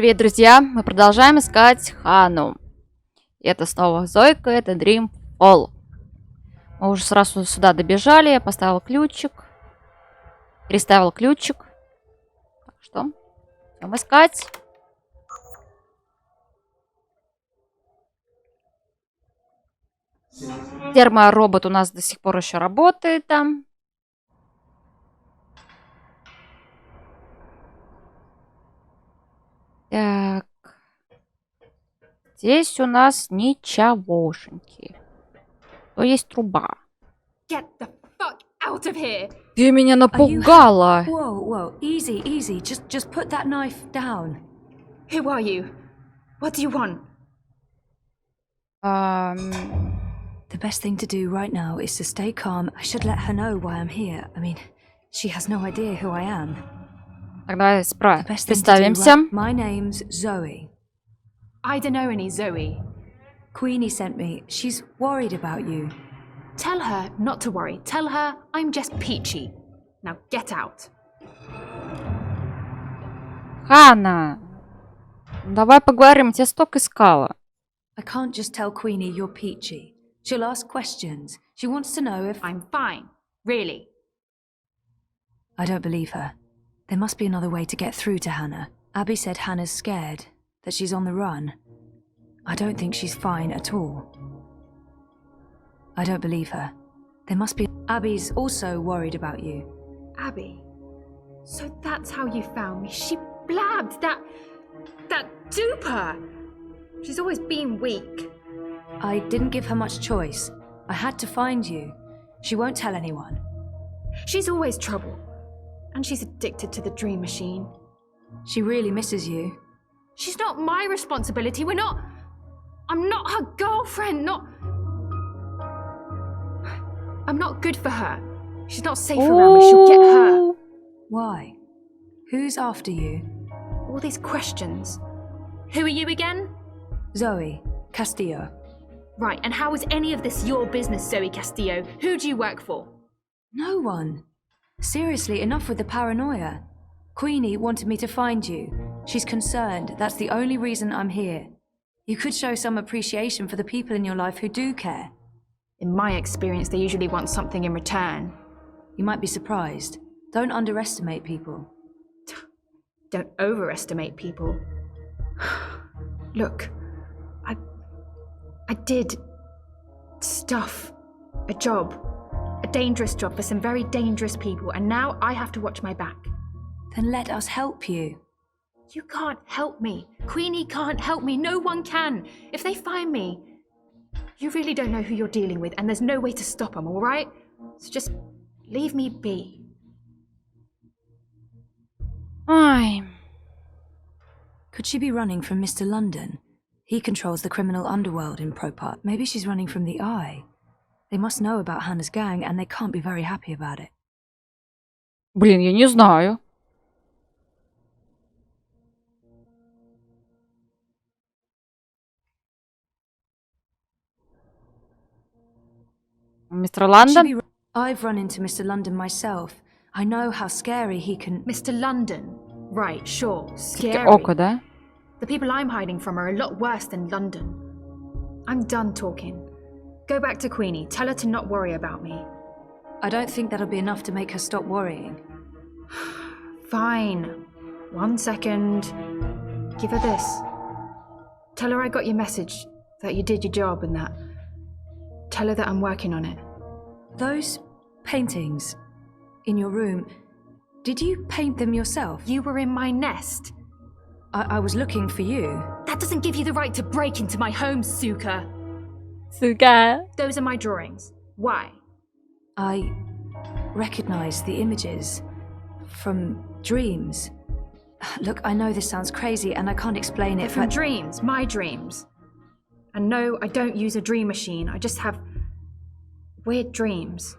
Привет, друзья! Мы продолжаем искать Хану. И это снова Зойка, это Dreamfall. Мы уже сразу сюда добежали, я поставил ключик. Переставил ключик. Так что, идем искать. Терморобот у нас до сих пор еще работает там. Так. Здесь у нас ничегошеньки. То есть труба. Ты меня напугала. Whoa, easy. Just put that knife down. Who are you? What do you want? The best thing to do right now is to stay calm. I should let her know why I'm here. I mean, she has no idea who I am. Тогда представимся. My name's Zoe. I don't know any Zoe. Queenie sent me. She's worried about you. Tell her not to worry. Tell her I'm just peachy. Now get out. Хана, давай поговорим, тебя столько искала. I can't just tell Queenie you're peachy. She'll ask questions. She wants to know if... I'm fine. Really. I don't believe her. There must be another way to get through to Hannah. Abby said Hannah's scared, that she's on the run. I don't think she's fine at all. I don't believe her. There must be... Abby's also worried about you. Abby. So that's how you found me. She blabbed that duper. She's always been weak. I didn't give her much choice. I had to find you. She won't tell anyone. She's always trouble. And she's addicted to the dream machine. She really misses you. She's not my responsibility. I'm not her girlfriend, I'm not good for her. She's not safe around me. She'll get hurt. Why? Who's after you? All these questions. Who are you again? Zoe Castillo. Right, and how is any of this your business, Zoe Castillo? Who do you work for? No one. Seriously, enough with the paranoia. Queenie wanted me to find you. She's concerned. That's the only reason I'm here. You could show some appreciation for the people in your life who do care. In my experience, they usually want something in return. You might be surprised. Don't underestimate people. Don't overestimate people. Look, I did stuff, a job, a dangerous job for some very dangerous people, and now I have to watch my back. Then let us help you. You can't help me. Queenie can't help me. No one can. If they find me, you really don't know who you're dealing with, and there's no way to stop them, all right? So just leave me be. Ой. Could she be running from Mr. London? He controls the criminal underworld in Propart. Maybe she's running from the Eye. They must know about Hannah's gang, and they can't be very happy about it. Блин, я не знаю. Mr. London? I've run into Mr. London myself. I know how scary he can... Mr. London. Right, sure. Scary. Око, да? The people I'm hiding from are a lot worse than London. I'm done talking. Go back to Queenie. Tell her to not worry about me. I don't think that'll be enough to make her stop worrying. Fine. 1 second. Give her this. Tell her I got your message, that you did your job and that. Tell her that I'm working on it. Those paintings in your room, did you paint them yourself? You were in my nest. I was looking for you. That doesn't give you the right to break into my home, Suka. Сука. Those are my drawings. Why? I recognize the images from dreams. Look, I know this sounds crazy and I can't explain it, From but... dreams, my dreams. And no, I don't use a dream machine. I just have weird dreams.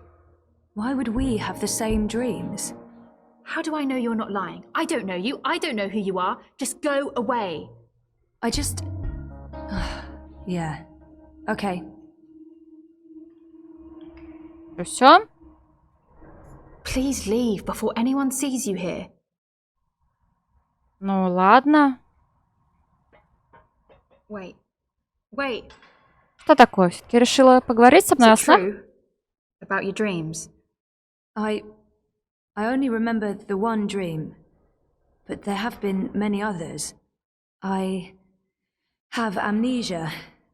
Why would we have the same dreams? How do I know you're not lying? I don't know you. I don't know who you are. Just go away. I just... yeah. Okay. Все? Please leave before anyone sees you here. Ну ладно. Wait. Что такое? Все-таки решила поговорить со мной Is о it снах? true about your dreams? I only remember the one dream, but there have been many others. I have amnesia,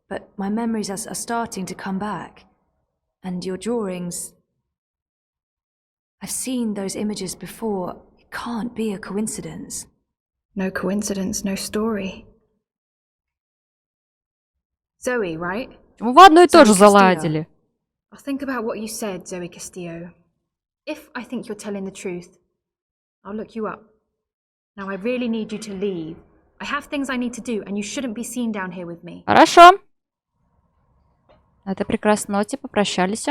but my memories are starting to come back. And your drawings... I've seen those images before. It can't be a coincidence. No coincidence, no story. Zoe, right? Почему вы одно и то же Саня Костелло. заладили? I'll think about what you said, Zoe Castillo. If I think you're telling the truth, I'll look you up. Now I really need you to leave. I have things I need to do, and you shouldn't be seen down here with me. Хорошо. На этой прекрасной ноте попрощались.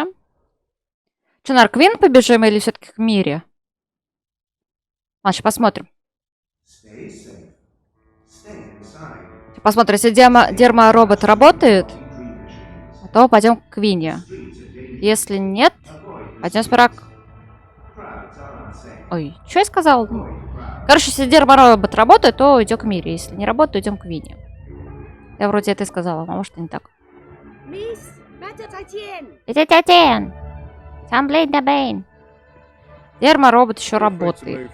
Что, на Квин побежим или все-таки к Мире? Ладно, посмотрим. Посмотрим, если дерма-робот работает, то пойдем к Квине. Если нет, пойдем сперва к... Ой, что я сказал? Короче, если дерма-робот работает, то идем к Мире. Если не работает, то идем к Квине. Я вроде это и сказала, а может и не так. Дерма-робот еще работает.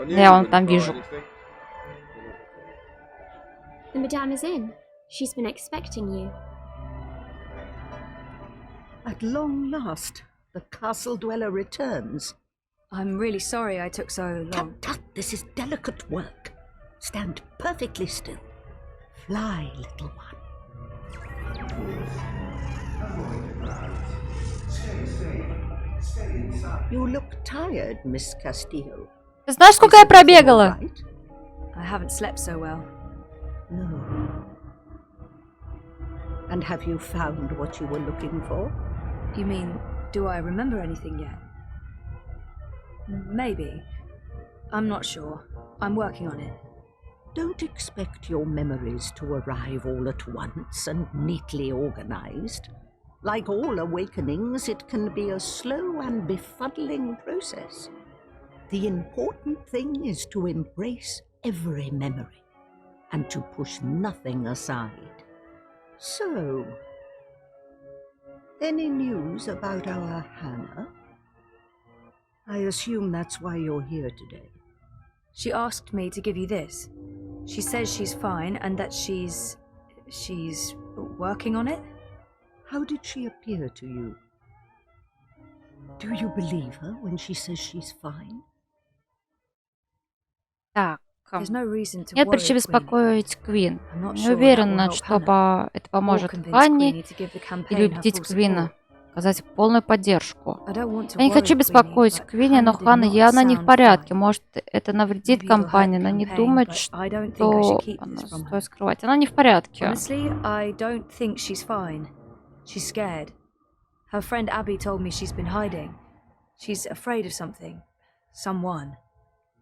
Я вон там вижу. The madame is in. She's been expecting you. At long last, the castle dweller returns. I'm really sorry I took so long. Tut, tut, this is delicate work. Stand perfectly still. Fly, little one. You look tired, Miss Castillo. Ты знаешь, сколько я пробегала? I haven't slept so well. No. And have you found what you were looking for? You mean, do I remember anything yet? Maybe. I'm not sure. I'm working on it. Don't expect your memories to arrive all at once and neatly organized. Like all awakenings, it can be a slow and befuddling process. The important thing is to embrace every memory and to push nothing aside. So, any news about our Hannah? I assume that's why you're here today. She asked me to give you this. She says she's fine and that she's working on it. How did she appear to you? Do you believe her when she says she's fine? Так. There's no reason to Нет worry, причин Queenie. беспокоить Квин. I'm not Не sure that will уверена, help что Hannah. это Or поможет convince Ханне Queenie to give the campaign или her убедить full Квина support. оказать полную поддержку. I don't want to Я не хочу worry беспокоить Queenie, but Квинни, но Hannah did Ханна not явно не в sound порядке. fine. Может, это навредит Maybe it'll hurt компании, the но не campaign, думать, but I don't think I should что keep она this from her. стоит скрывать. Она не в порядке. Honestly, I don't think she's fine. She's scared. Her friend Abby told me she's been hiding. She's afraid of something. Someone.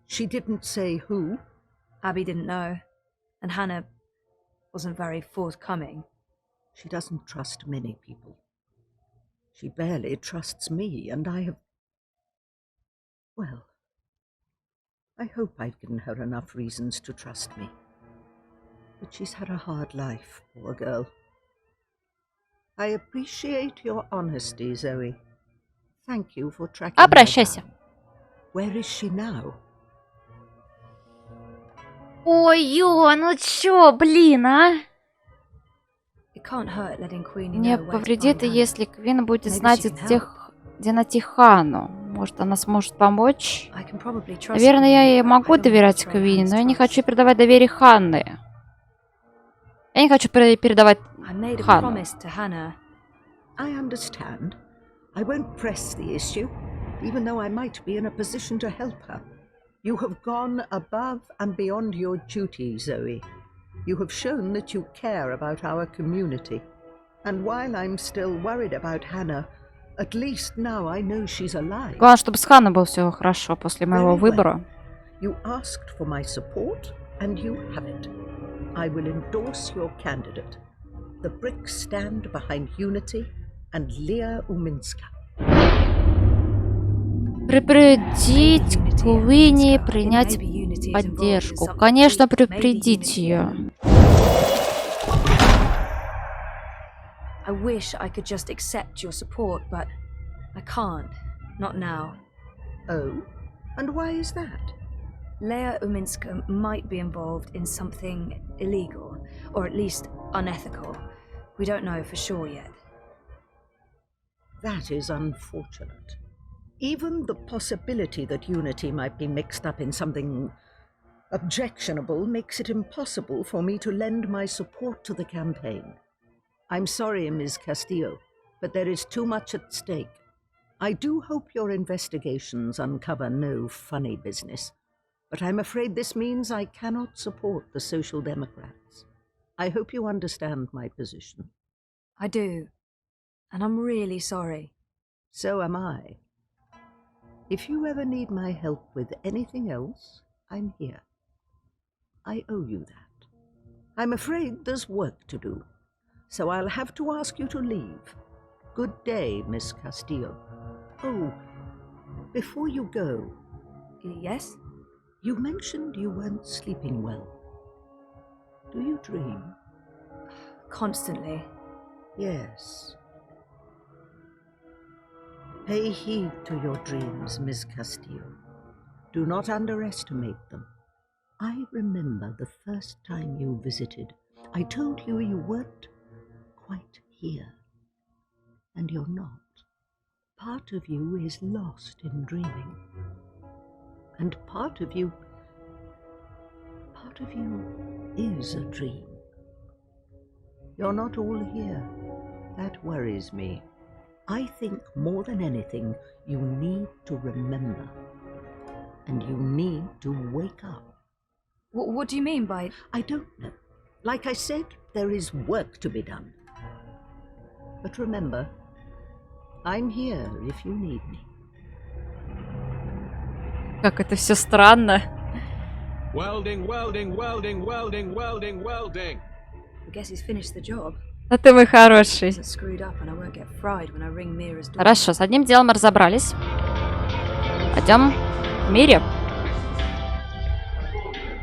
She didn't say who? Abby didn't know. And Hannah wasn't very forthcoming. She doesn't trust many people. She barely trusts me, and I have... Well, I hope I've given her enough reasons to trust me. But she's had a hard life, poor girl. I appreciate your honesty, Zoe. Thank you for tracking her Обращайся. down. Where is she now? Ой-ё, ну чё, блин, а? It can't hurt letting Queenie Не know where to повредит, find Hannah. если Квин будет Maybe знать, she can где найти Ханну. Может, она сможет помочь? I can probably trust Наверное, я Queenie, ей but I могу don't want to доверять throw Квине, Hannah's но я не trust. хочу передавать доверие Ханны. Я не хочу передавать I made a Ханну. promise to Hannah. I understand. I won't press the issue, even though I might be in a position to help her. You have gone above and beyond your duty, Zoe. You have shown that you care about our community. And while I'm still worried about Hannah, at least now I know she's alive. Главное, чтобы с Ханной было все хорошо после моего Very well. выбора. You asked for my support, and you have it. I will endorse your candidate. The bricks stand behind Unity and Leah Uminska. Предупредить Квинни принять поддержку. Конечно, предупредить ее. I wish I could just accept your support, but I can't. Not now. Oh? And why is that? Leia Uminska might be involved in something illegal, or at least unethical. We don't know for sure yet. That is unfortunate. Even the possibility that Unity might be mixed up in something objectionable makes it impossible for me to lend my support to the campaign. I'm sorry, Ms. Castillo, but there is too much at stake. I do hope your investigations uncover no funny business, but I'm afraid this means I cannot support the Social Democrats. I hope you understand my position. I do, and I'm really sorry. So am I. If you ever need my help with anything else, I'm here. I owe you that. I'm afraid there's work to do, so I'll have to ask you to leave. Good day, Miss Castillo. Oh, before you go... Yes? You mentioned you weren't sleeping well. Do you dream? Constantly. Yes. Pay heed to your dreams, Miss Castillo. Do not underestimate them. I remember the first time you visited. I told you you weren't quite here. And you're not. Part of you is lost in dreaming. And part of you is a dream. You're not all here. That worries me. I think more than anything, you need to remember. And you need to wake up. What do you mean by... I don't know. Like I said, there is work to be done. But remember, I'm here if you need me. Как это все странно. Welding, welding, welding, welding, welding, welding. I guess he's finished the job. А ты мой хороший. Isn't screwed up and I won't get fried when I ring Mira's door. Хорошо, с одним делом мы разобрались. Пойдем в мире.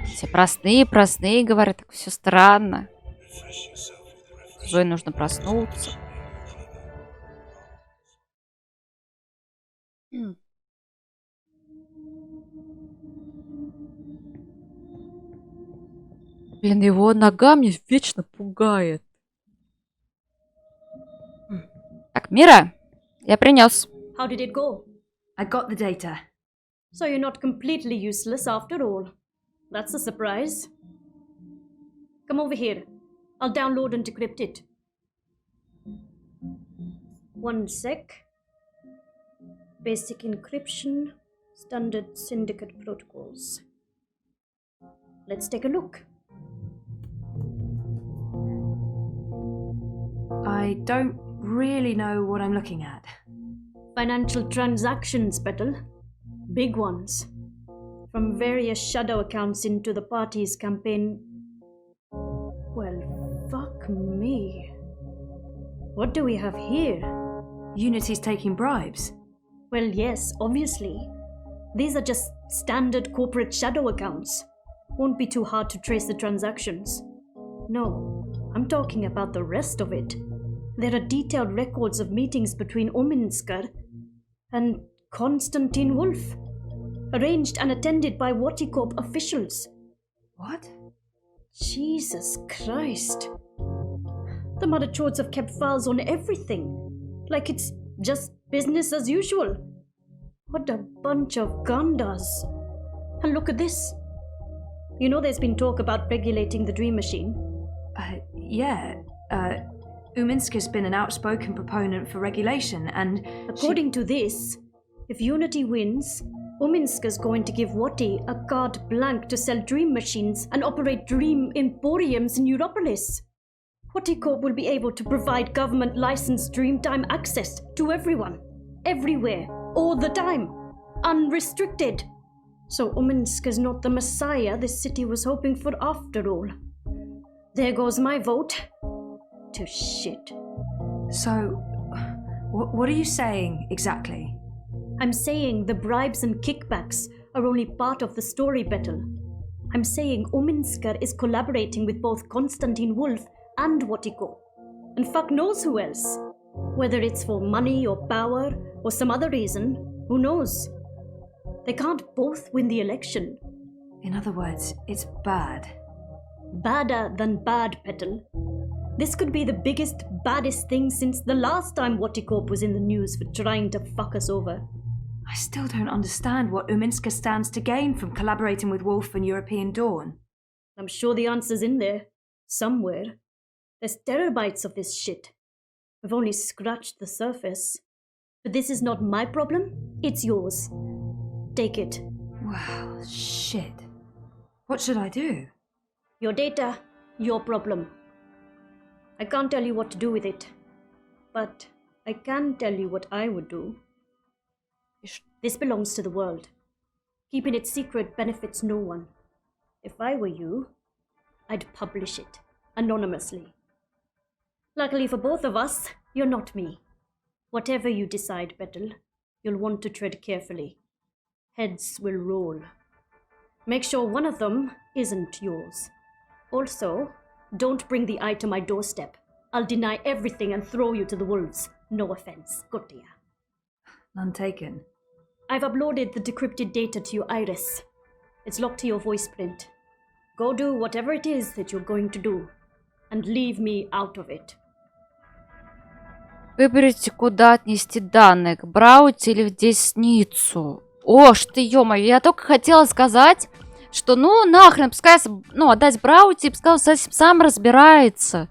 Все простые, говорят, так все странно. Зои нужно проснуться. Блин, его нога меня вечно пугает. Так, Мира, я принес. How did it go? I got the data. So you're not completely useless after all. That's a surprise. Come over here. I'll download and decrypt it. One sec. Basic encryption, standard syndicate protocols. Let's take a look. I don't really know what I'm looking at. Financial transactions, Petal. Big ones. From various shadow accounts into the party's campaign. Well, fuck me. What do we have here? Unity's taking bribes. Well, yes, obviously. These are just standard corporate shadow accounts. Won't be too hard to trace the transactions. No, I'm talking about the rest of it. There are detailed records of meetings between Ominsker and Konstantin Wolf, arranged and attended by Waticorp officials. What? Jesus Christ. The Mother Chords have kept files on everything, like it's just business as usual. What a bunch of gandas. And look at this. You know there's been talk about regulating the Dream Machine? Yeah. Uminska's been an outspoken proponent for regulation, and according to this, if Unity wins, Uminska's going to give Wati a carte blanche to sell dream machines and operate dream emporiums in Europolis. Waticorp will be able to provide government-licensed Dreamtime access to everyone, everywhere, all the time, unrestricted. So Uminska's not the messiah this city was hoping for after all. There goes my vote. To shit. So, what are you saying exactly? I'm saying the bribes and kickbacks are only part of the story, Betel. I'm saying Uminsker is collaborating with both Konstantin Wolf and Waticorp. and fuck knows who else. Whether it's for money or power or some other reason, who knows? They can't both win the election. In other words, it's bad. Badder than bad, Petal. This could be the biggest, baddest thing since the last time Watticorp was in the news for trying to fuck us over. I still don't understand what Uminska stands to gain from collaborating with Wolf and European Dawn. I'm sure the answer's in there. Somewhere. There's terabytes of this shit. We've only scratched the surface. But this is not my problem, it's yours. Take it. Well, shit. What should I do? Your data, your problem. I can't tell you what to do with it. But I can tell you what I would do. This belongs to the world. Keeping it secret benefits no one. If I were you, I'd publish it, anonymously. Luckily for both of us, you're not me. Whatever you decide, Petal, you'll want to tread carefully. Heads will roll. Make sure one of them isn't yours. Also, don't bring the eye to my doorstep. I'll deny everything and throw you to the wolves. No offense, Gotia. None taken. I've uploaded the decrypted data to your iris. It's locked to your voice print. Go do whatever it is that you're going to do. And leave me out of it. Выберите, куда отнести данные, к Браути или в Десницу. Ох ты, ё-моё, я только хотела сказать, что ну нахрен, пускай, ну, отдать Браути, пускай он сам разбирается.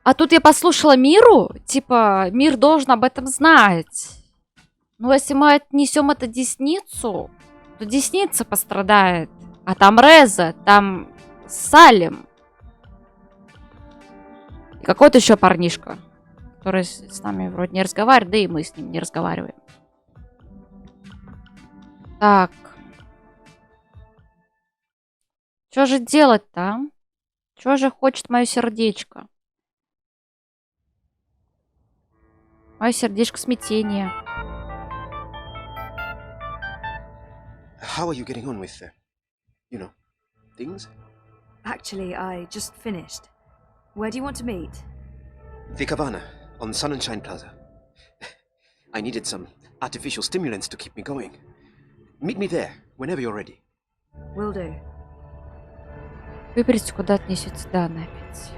А тут я послушала Миру, типа, Мир должен об этом знать. Ну, если мы отнесем это Десницу, то Десница пострадает. А там Реза, там Салим. И какой-то еще парнишка, который с нами вроде не разговаривает, да и мы с ним не разговариваем. Так. Что же делать-то, а? Что же хочет мое сердечко? Мое сердечко смятение. How are you getting on with, things? Actually, I just finished. Where do you want to meet? The Cabana, on Sun and Shine Plaza. I needed some artificial stimulants to keep me going. Meet me there, whenever you're ready. Will do. Выберите, куда отнесете данные опять.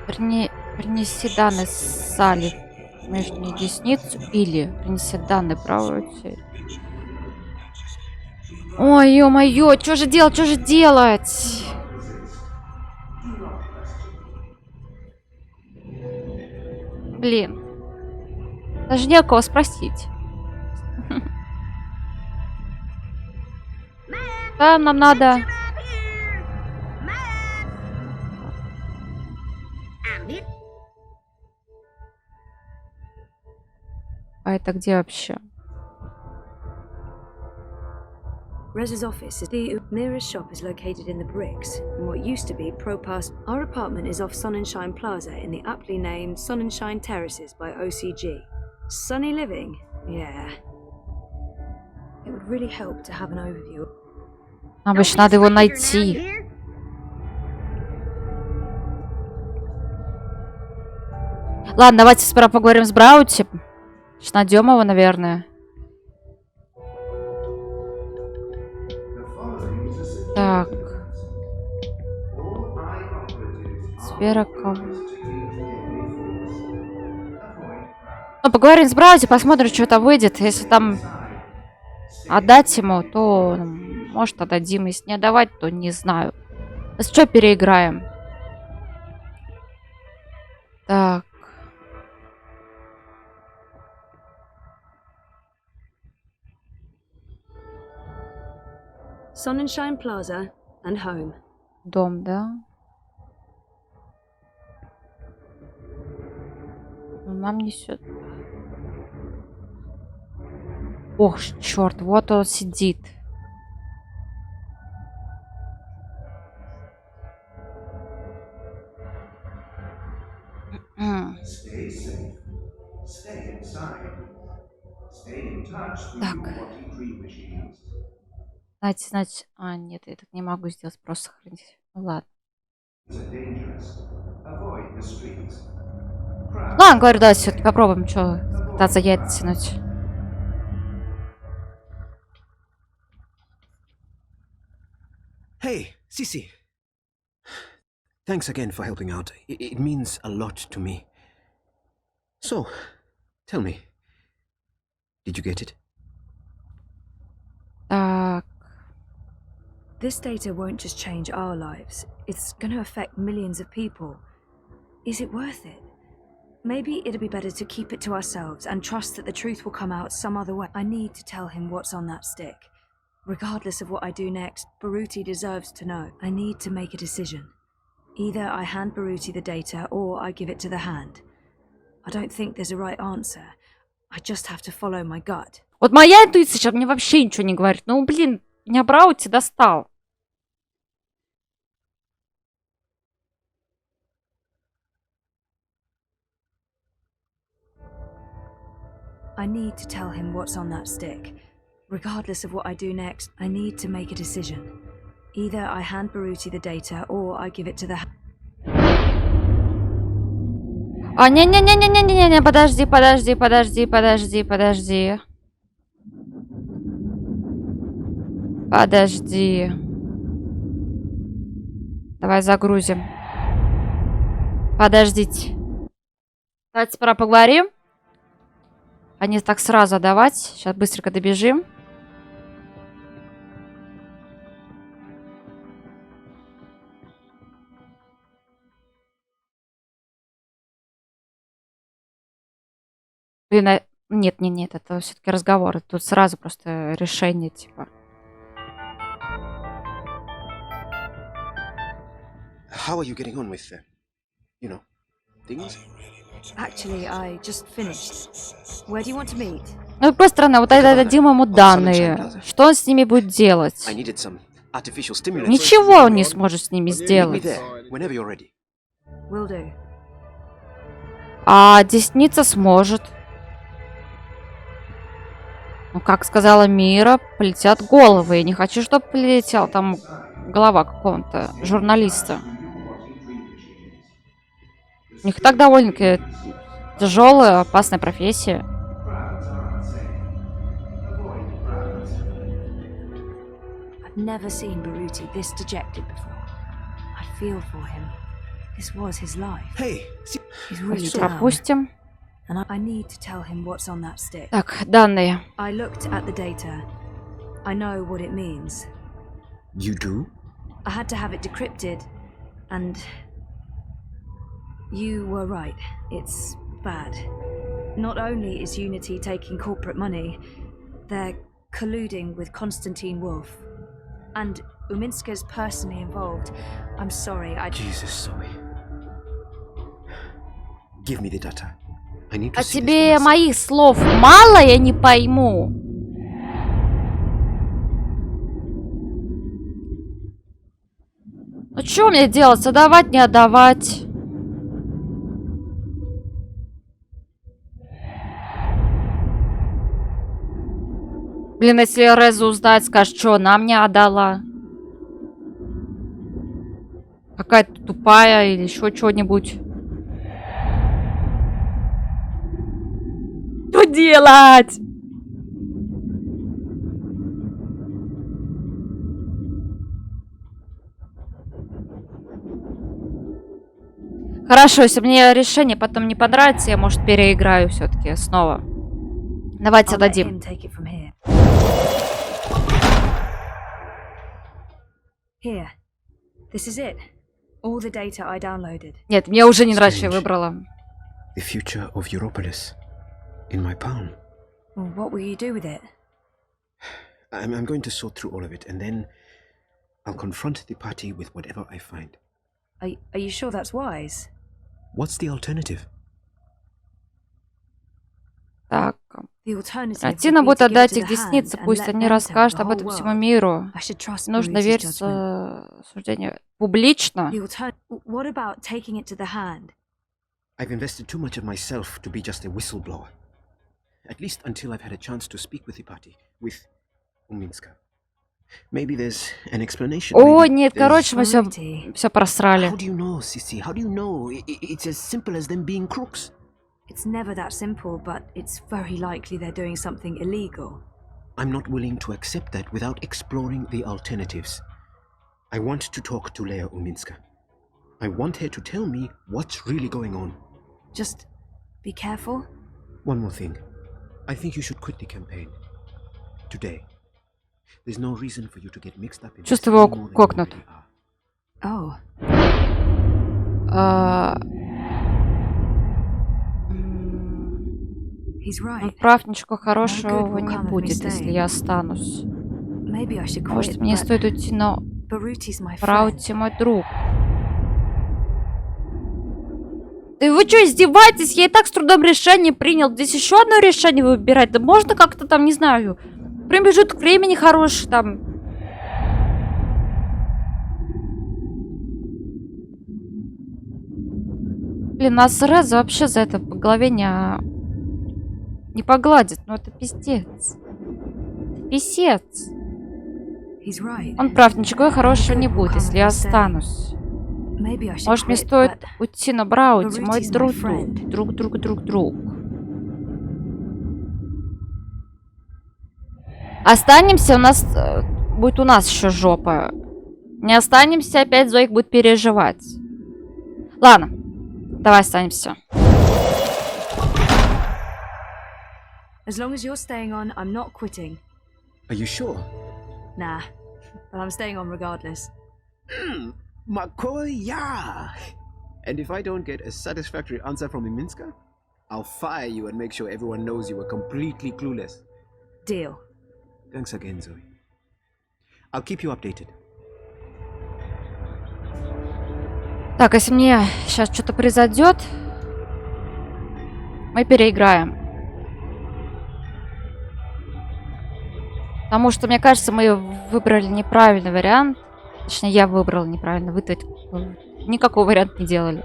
Принеси данные Салли между Десницу или принеси данные Браути. Ой, ё-моё, что же делать, что же делать? Блин. Даже не у кого спросить. Да, нам надо... А это где вообще? Rez's office is the nearest shop is located in the bricks, in what used to be Propass. Our apartment is off Sun and Shine Plaza in the aptly named Sun and Shine Terraces by OCG. Sunny living? Yeah. It would really help to have an overview. Нам еще надо его найти. Ладно, давайте сперва поговорим с Браути. Сейчас найдем его, наверное. Так. Сфера кого? Ну, поговорим с Браути, посмотрим, что это выйдет. Если там отдать ему, то может отдадим. Если не отдавать, то не знаю. Что переиграем? Так. Sun and Shine Plaza and home. Дом, да? Ну, нам несет. Ох, черт, вот он сидит. Так. Знаете, а, нет, я так не могу сделать, просто сохранить. Ну ладно. Ладно, говорю, давайте все-таки попробуем, что пытаться яйца тянуть. Hey, Sisi. Thanks again for helping out. It means a lot to me. So, tell me, did you get it? Так, This data won't just change our lives, it's gonna affect millions of people. Is it worth it? Maybe it'd be better to keep it to ourselves and trust that the truth will come out some other way. I need to tell him what's on that stick. Regardless of what I do next, Baruti deserves to know. I need to make a decision. Either I hand Baruti the data or I give it to the hand. I don't think there's a right answer. I just have to follow my gut. вот моя интуиция сейчас мне вообще ничего не говорит. Ну, блин, меня Браути достал. I need to tell him what's on that stick. Regardless of what I do next, I need to make a decision. Either I hand Baruti the data or I give it to the А, не-не-не-не-не-не-не, подожди. Подожди. Давай загрузим. Подождите. Давайте пора поговорим. А не так сразу давать. Сейчас быстренько добежим. Блин, нет, это все-таки разговоры. Тут сразу просто решение, типа. How are you getting on with, things? Actually, I just finished. Where do you want to meet? Ну, с другой стороны, вот это дадим ему данные. Что он с ними будет делать? I needed some artificial stimulants. Ничего он не сможет с ними Meet me сделать. there, whenever you're ready. Will do. А десница сможет. Ну, как сказала Мира, полетят головы. Я не хочу, чтобы полетела там голова какого-то журналиста. У них так довольно-таки тяжелая, опасная профессия. I've never seen Baruti this dejected before. I feel for him. This was his life. Hey, He's really down. Пропустим. And I need to tell him what's on that stick. Так, данные. I looked at the data. I know what it means. you do? I had to have it decrypted, and you were right. It's bad. Not only is Unity taking corporate money, they're colluding with Konstantin Wolf. And Uminska's personally involved. I'm sorry, Jesus, Zoe. Give me the data. I need to А see this for тебе myself. моих слов мало, я не пойму. Ну что мне делать? Отдавать, не отдавать? Блин, если Реза узнает, скажет, что она мне отдала. Какая-то тупая или еще что-нибудь. Что делать? Хорошо, если мне решение потом не понравится, я, может, переиграю все-таки снова. Давайте I'll let дадим. him take it from here. Here. This is it. All the data I downloaded. Нет, мне уже не нравится, что я Strange. выбрала. The future of Europolis in my palm. Well, what will you do with it? I'm going to sort through all of it, and then I'll confront the party with whatever I find. Are you sure that's wise? What's the alternative? Так, The alternative Ратина would be будет to give it отдать to их the деснице, hand пусть and let они them tell расскажут the об whole этом всему world. миру. I should trust Нужно Baruti's верить judgment. суждению публично. What about taking it to the hand? I've invested too much of myself to be just a whistleblower. At least until I've had a chance to speak with the party, with Uminska. Maybe there's an explanation. О, Maybe нет, there's- короче, мы БРАУТИ. все просрали. How do you know, Sissy? How do you know? It's as simple as them being crooks. It's never that simple, but it's very likely they're doing something illegal. I'm not willing to accept that without exploring the alternatives. I want to talk to Leia Uminska. I want her to tell me what's really going on. Just be careful. One more thing. I think you should quit the campaign. Today. There's no reason for you to get mixed up in this Чувствую, его any more than you кокнут. already are. Oh, А, he's Он right. прав, ничего хорошего will не come of me будет, если staying. я останусь. Maybe I should Может, quit, мне but стоит уйти, но Baruti's my friend. Браути мой друг. Да вы что, издеваетесь? Я и так с трудом решение принял. Здесь еще одно решение выбирать. Да можно как-то там, не знаю, промежуток времени хороший там. Блин, нас Реза вообще за это по голове не погладит. Ну это пиздец. Писец. He's right. Он прав, ничего хорошего не будет, если я останусь. Maybe I should Может, мне quit, стоит but уйти на Браути, мой Baruti's my друг. friend. Останемся, будет у нас еще жопа. Не останемся, опять Зоик будет переживать. Ладно, давай останемся. as long as you're staying on, I'm not quitting. Are you sure? Nah, but I'm staying on regardless. McCoy, yeah. And if I don't get a satisfactory answer from Iminska, I'll fire you and make sure everyone knows you were completely clueless. Deal. Thanks again, Zoe. I'll keep you updated. Так, если мне сейчас что-то произойдет, мы переиграем. Потому что, мне кажется, мы выбрали неправильный вариант. Точнее, я выбрала неправильно. Вы-то никакого варианта не делали.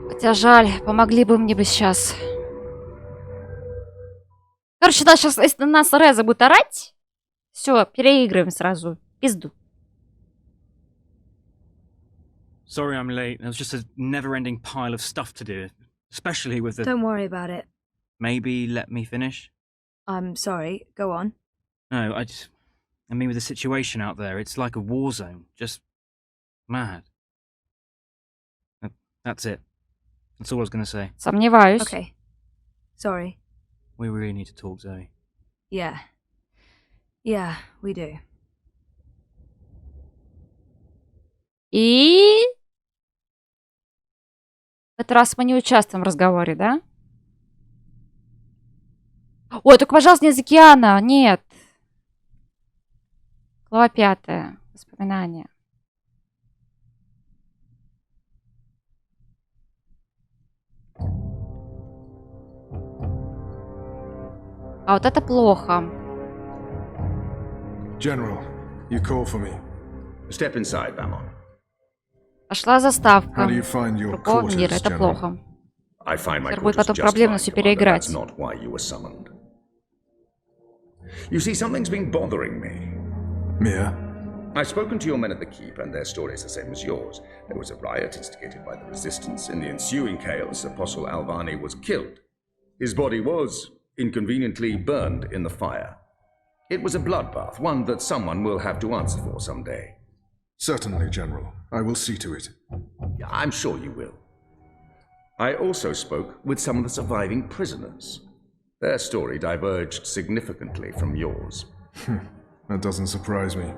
Хотя жаль, помогли бы мне бы сейчас. Короче, да, сейчас, если нас Реза будет орать, все, переигрываем сразу. Пизду. Sorry I'm late. There was just a never-ending pile of stuff to do, especially with the... Don't worry about it. Maybe let me finish? I'm sorry. Go on. No, I mean with the situation out there, it's like a war zone. Just mad. That's it. That's all I was going to say. Сомневаюсь. Okay. Sorry. We really need to talk, Zoe. Yeah. Yeah, we do. И... В этот раз мы не участвуем в разговоре, да? Ой, только, пожалуйста, не за КИАНа. Нет. Глава 5. Воспоминания. А вот это плохо. General, you call for me. Step inside, Bamon. Пошла заставка. How do you find your Другого quarters, мира. Это General? плохо. I find my Теперь будет quarters потом just проблемно fine, все Commander. переиграть. That's not why you were summoned. You see, something's been bothering me. Mia? I've spoken to your men at the keep, and their story's the same as yours. There was a riot instigated by the resistance. In the ensuing chaos, Apostle Alvani was killed. His body was inconveniently burned in the fire. It was a bloodbath, one that someone will have to answer for someday. Certainly, General. I will see to it. I'm sure you will. I also spoke with some of the surviving prisoners. Their story diverged significantly from yours. That doesn't surprise me.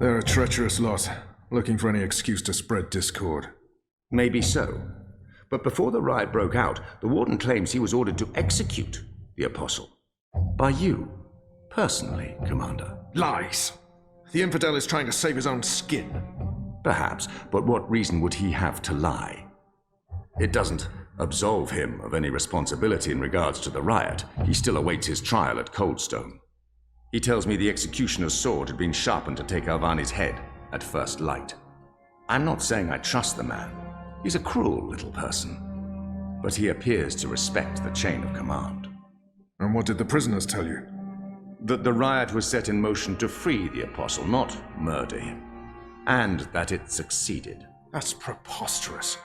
They're a treacherous lot, looking for any excuse to spread discord. Maybe so. But before the riot broke out, the warden claims he was ordered to execute the Apostle. By you, personally, Commander. Lies! The infidel is trying to save his own skin. Perhaps, but what reason would he have to lie? It doesn't absolve him of any responsibility in regards to the riot. He still awaits his trial at Coldstone. He tells me the executioner's sword had been sharpened to take Alvani's head at first light. I'm not saying I trust the man. He's a cruel little person. But he appears to respect the chain of command. And what did the prisoners tell you? That the riot was set in motion to free the apostle, not murder him. And that it succeeded. That's preposterous.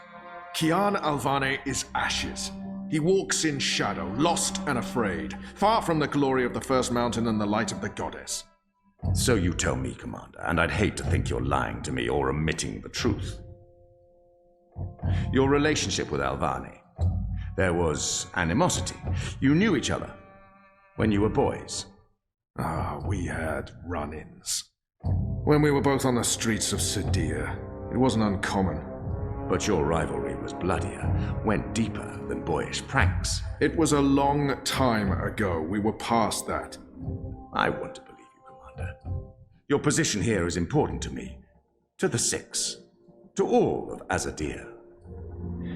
КИАН Alvane is ashes. He walks in shadow, lost and afraid, far from the glory of the first mountain and the light of the goddess. So you tell me, Commander, and I'd hate to think you're lying to me or omitting the truth. Your relationship with Alvane. There was animosity. You knew each other when you were boys. We had run-ins. When we were both on the streets of Sidia, it wasn't uncommon. But your rivalry was bloodier, went deeper than boyish pranks. It was a long time ago. We were past that. I want to believe you, Commander. Your position here is important to me, to the Six, to all of Azadir.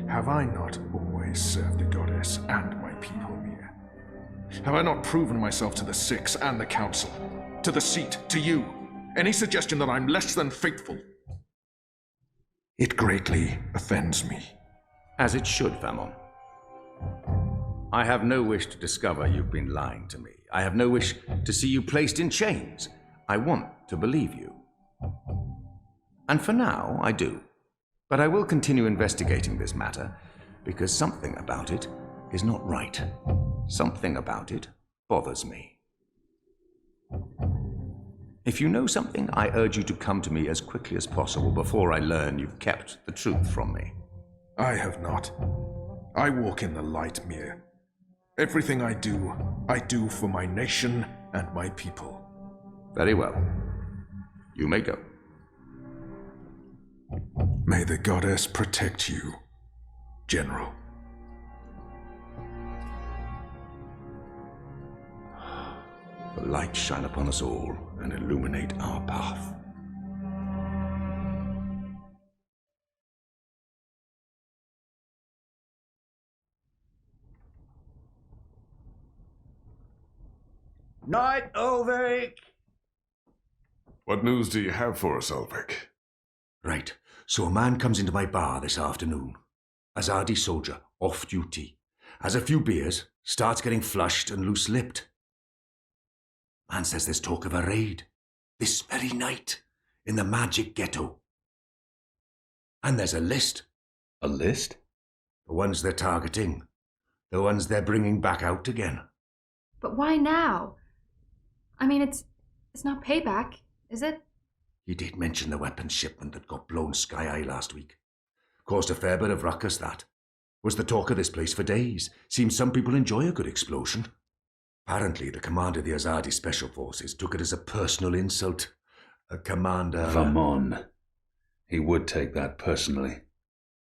Have I not always served the goddess and my people here? Have I not proven myself to the Six and the Council? To the seat, to you? Any suggestion that I'm less than faithful? It greatly offends me. As it should, Famon. I have no wish to discover you've been lying to me. I have no wish to see you placed in chains. I want to believe you. And for now, I do. But I will continue investigating this matter, because something about it is not right. Something about it bothers me. If you know something, I urge you to come to me as quickly as possible before I learn you've kept the truth from me. I have not. I walk in the light, Mir. Everything I do for my nation and my people. Very well. You may go. May the goddess protect you, General. The light shine upon us all and illuminate our path. Night, Ulrich! What news do you have for us, Ulrich? Right, so a man comes into my bar this afternoon. Azadi soldier, off duty. Has a few beers, starts getting flushed and loose-lipped. Man says there's talk of a raid, this very night, in the magic ghetto. And there's a list. A list? The ones they're targeting. The ones they're bringing back out again. But why now? I mean, it's not payback, is it? He did mention the weapons shipment that got blown sky-high last week. Caused a fair bit of ruckus, that. Was the talk of this place for days. Seems some people enjoy a good explosion. Apparently, the commander of the Azadi Special Forces took it as a personal insult. A commander... Come on. He would take that personally.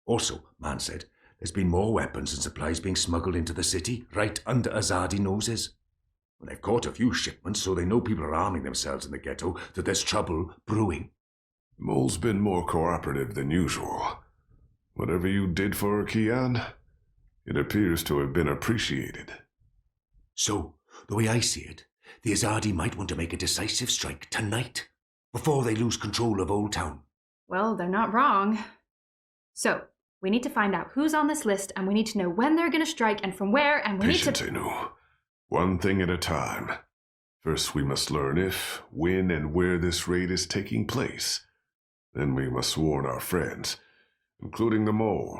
Also, man said, there's been more weapons and supplies being smuggled into the city, right under Azadi noses. Well, they've caught a few shipments, so they know people are arming themselves in the ghetto, that there's trouble brewing. Mole's been more cooperative than usual. Whatever you did for КИАН, it appears to have been appreciated. So, the way I see it, the Azadi might want to make a decisive strike tonight, before they lose control of Old Town. Well, they're not wrong. So, we need to find out who's on this list, and we need to know when they're going to strike and from where, and we need to... Patience, Inu. One thing at a time. First, we must learn if, when, and where this raid is taking place. Then we must warn our friends, including the mole.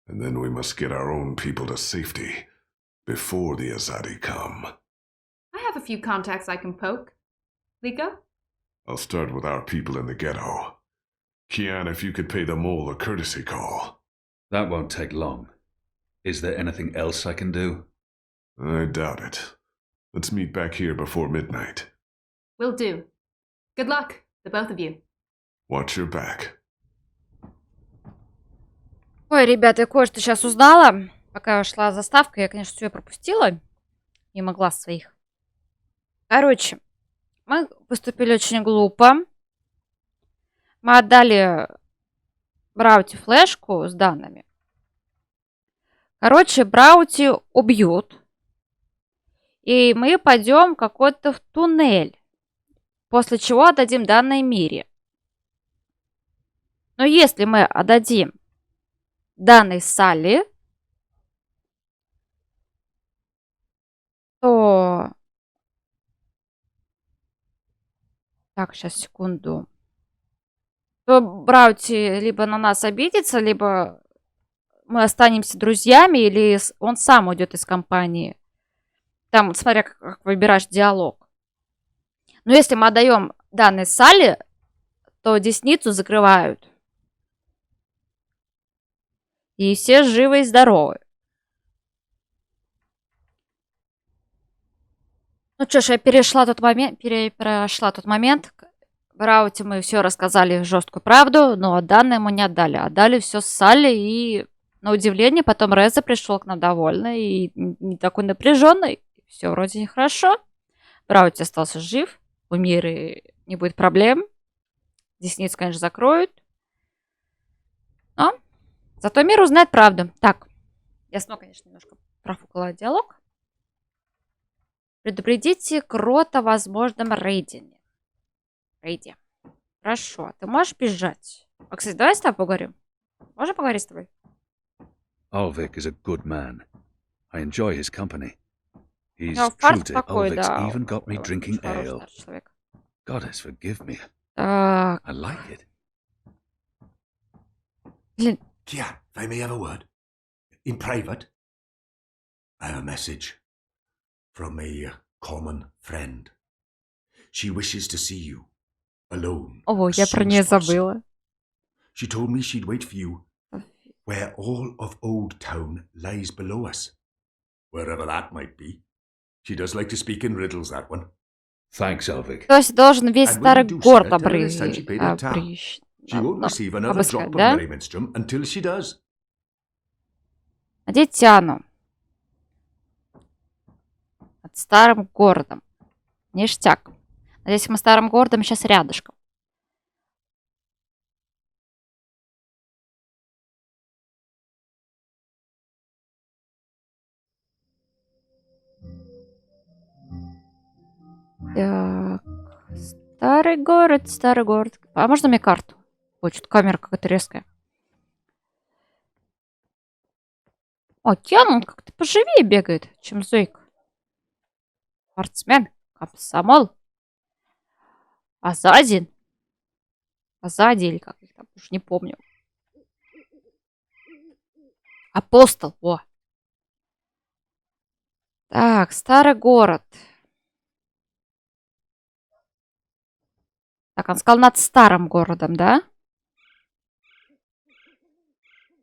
And then we must get our own people to safety before the Azadi come. I have a few contacts I can poke. Liko? I'll start with our people in the ghetto. КИАН, if you could pay the mole a courtesy call. That won't take long. Is there anything else I can do? I doubt it. Let's meet back here before midnight. Will do. Good luck, the both of you. Watch your back. Ой, ребята, я кое-что сейчас узнала. Пока шла заставка, я, конечно, все пропустила. Не могла своих. Короче, мы поступили очень глупо. Мы отдали Браути флешку с данными. Короче, Браути убьют. И мы пойдем какой-то в туннель. После чего отдадим данные Мире. Но если мы отдадим данные Салли, то Так, сейчас, секунду. То Браути либо на нас обидится, либо мы останемся друзьями, или он сам уйдет из компании. Там, смотря как выбираешь диалог. Но если мы отдаем данные Салли, то десницу закрывают. И все живы и здоровы. Ну что ж, я прошла тот момент. Браути мы все рассказали жесткую правду, но данные ему не отдали. Отдали все Салли, и на удивление потом Реза пришел к нам довольный и не такой напряженный. Все вроде нехорошо. Браути остался жив. У Миры не будет проблем. Десницу, конечно, закроют. Но зато Мира узнает правду. Так, я снова, конечно, немножко профукала диалог. Предупредите Крота о возможном рейде. Хорошо, ты можешь бежать? А, кстати, давай с тобой поговорим. Можно поговорить с тобой? Ulvik is a good man. I enjoy his company. He's Ну, true фарт to такой, Ulvik's да. even got me Он drinking очень хороший ale. старший человек. Goddess, forgive me. Так, I like it. блин, Tia, if I may have a word. In private, I have a message from a common friend. She wishes to see you, alone. о, as я про soon нее as possible. забыла. She told me she'd wait for you where all of Old Town lies below us. Wherever that might be. She does like to speak in riddles, that one. Thanks, Ulvik. То есть должен весь And when старый you do город see her, tell her this time she paid her tab. She won't receive another drop обыскать, of да? Merriminstrom until she does. Надеть Тиану. Над старым городом. Ништяк. Надеюсь, мы старым городом сейчас рядышком. Так. Старый город, старый город. А можно мне карту? Ой, что-то камера какая-то резкая. О, Кен, он как-то поживее бегает, чем Зойка. Спортсмен, комсомол. Азазин. Азади или как их там, уж не помню. Апостол, о. Так, старый город. Так, он сказал над старым городом, да?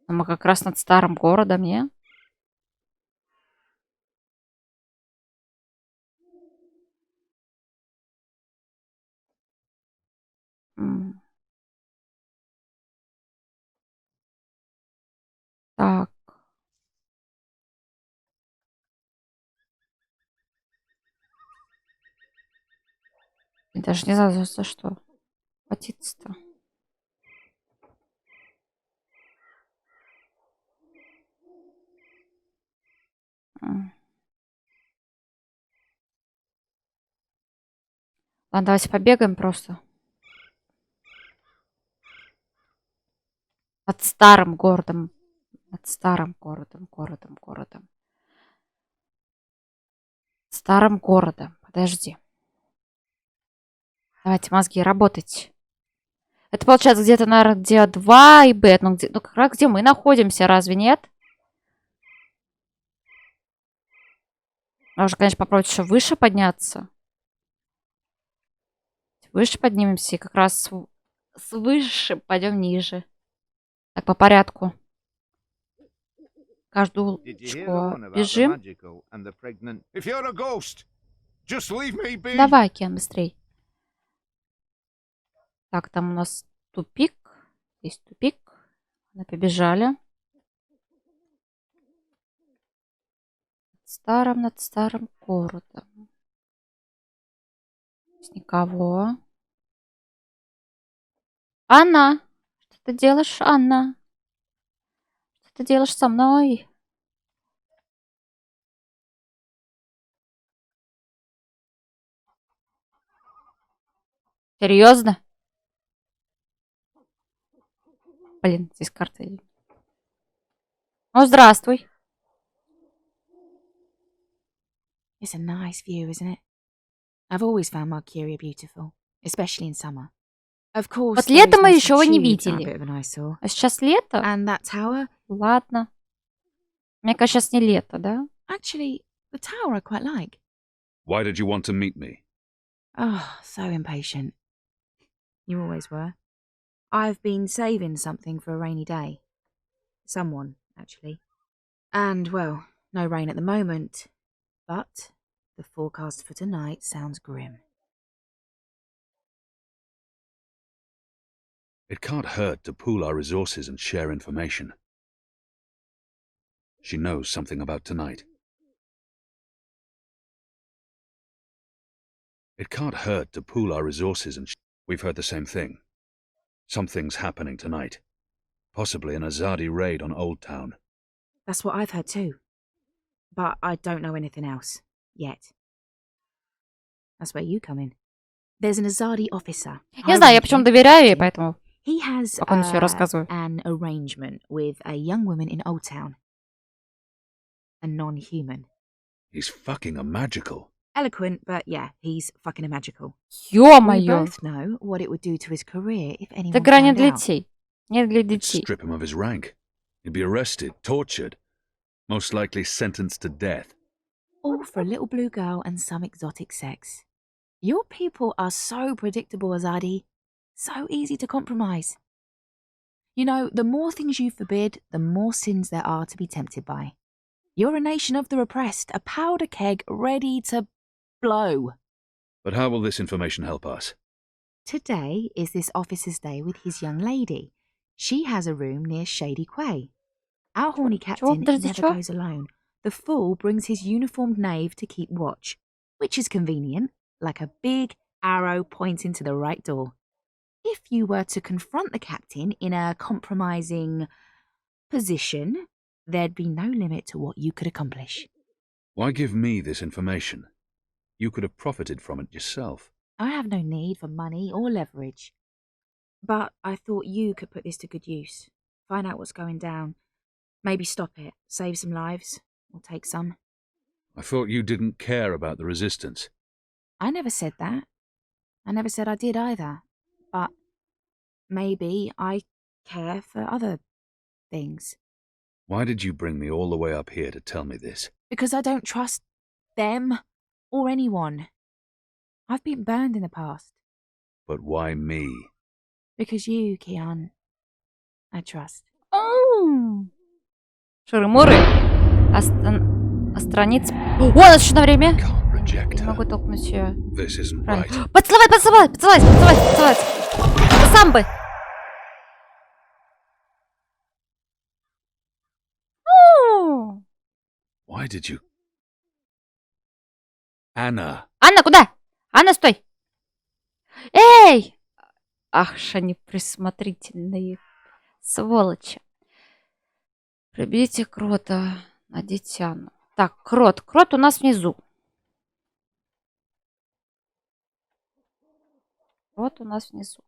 Но мы как раз над старым городом, не? М. Так. Я даже не знаю, за что хватиться-то. М. Ладно, давайте побегаем просто. Над старым городом. Над старым городом. Старым городом. Подожди. Давайте, мозги, работать. Это получается где-то, наверное, где 2 и Б. Ну, где, ну, как раз где мы находимся, разве нет? Можно, конечно, попробовать еще выше подняться. Выше поднимемся и как раз с выше пойдем ниже. Так, по порядку. Каждую улочку бежим. Давай, Кен, быстрей. Так, там у нас тупик. Есть тупик. Мы побежали. Над старым городом. Здесь никого. Анна! Что ты делаешь, Анна? Что ты делаешь со мной? Серьезно? Блин, здесь карта. Ну, здравствуй. It's a nice view, isn't it? I've always found Marcuria beautiful. especially in summer. Of course, Вот there лето is мы no еще его не tubes are a видели. bit of an eyesore. А сейчас лето? And that tower? Ладно. Мне кажется, сейчас не лето, да? Actually, the tower I quite like. Why did you want to meet me? Oh, so impatient. You always were. I've been saving something for a rainy day. Someone, actually. And, well, no rain at the moment. But the forecast for tonight sounds grim. It can't hurt to pool our resources and share information. She knows something about tonight. It can't hurt to pool our resources and we've heard the same thing. Something's happening tonight. Possibly an Azadi raid on Old Town. That's what I've heard too. But I don't know anything else. Yet. That's where you come in. There's an Azadi officer. Я знаю, я почему доверяю ей, поэтому He has спокойно все рассказываю. an arrangement with a young woman in Old Town. A non-human. He's fucking a magical. Eloquent, but yeah, he's fucking a magical. We Ё-моё! both know what it would do to his career if anyone Это игра не found для out. детей. Не для It'd детей. strip him of his rank. He'd be arrested, tortured, most likely sentenced to death. All for a little blue girl and some exotic sex. Your people are so predictable, Azadi. So easy to compromise. You know, the more things you forbid, the more sins there are to be tempted by. You're a nation of the repressed, a powder keg ready to blow. But how will this information help us? Today is this officer's day with his young lady. She has a room near Shady Quay. Our horny captain Подожди, never чё? goes alone. The fool brings his uniformed knave to keep watch, which is convenient, like a big arrow pointing to the right door. If you were to confront the captain in a compromising position, there'd be no limit to what you could accomplish. Why give me this information? You could have profited from it yourself. I have no need for money or leverage. But I thought you could put this to good use. Find out what's going down. Maybe stop it, save some lives, or take some. I thought you didn't care about the resistance. I never said that. I never said I did either. But maybe I care for other things. Why did you bring me all the way up here to tell me this? Because I don't trust them or anyone. I've been burned in the past. But why me? Because you, Kian, I trust. Шуры-муры. А страниц... О, у нас еще на время. Can't reject Не могу her. толкнуть ее. This isn't Правильно. right. Поцеловать, поцеловать, поцеловать, поцеловать, поцеловать. Да сам бы. О! Why did you... Anna. Анна, куда? Анна, стой. Эй! Ах, ж они присмотрительные. Сволочи. Прибейте крота на Дитяну. Так, крот. Крот у нас внизу. Крот у нас внизу.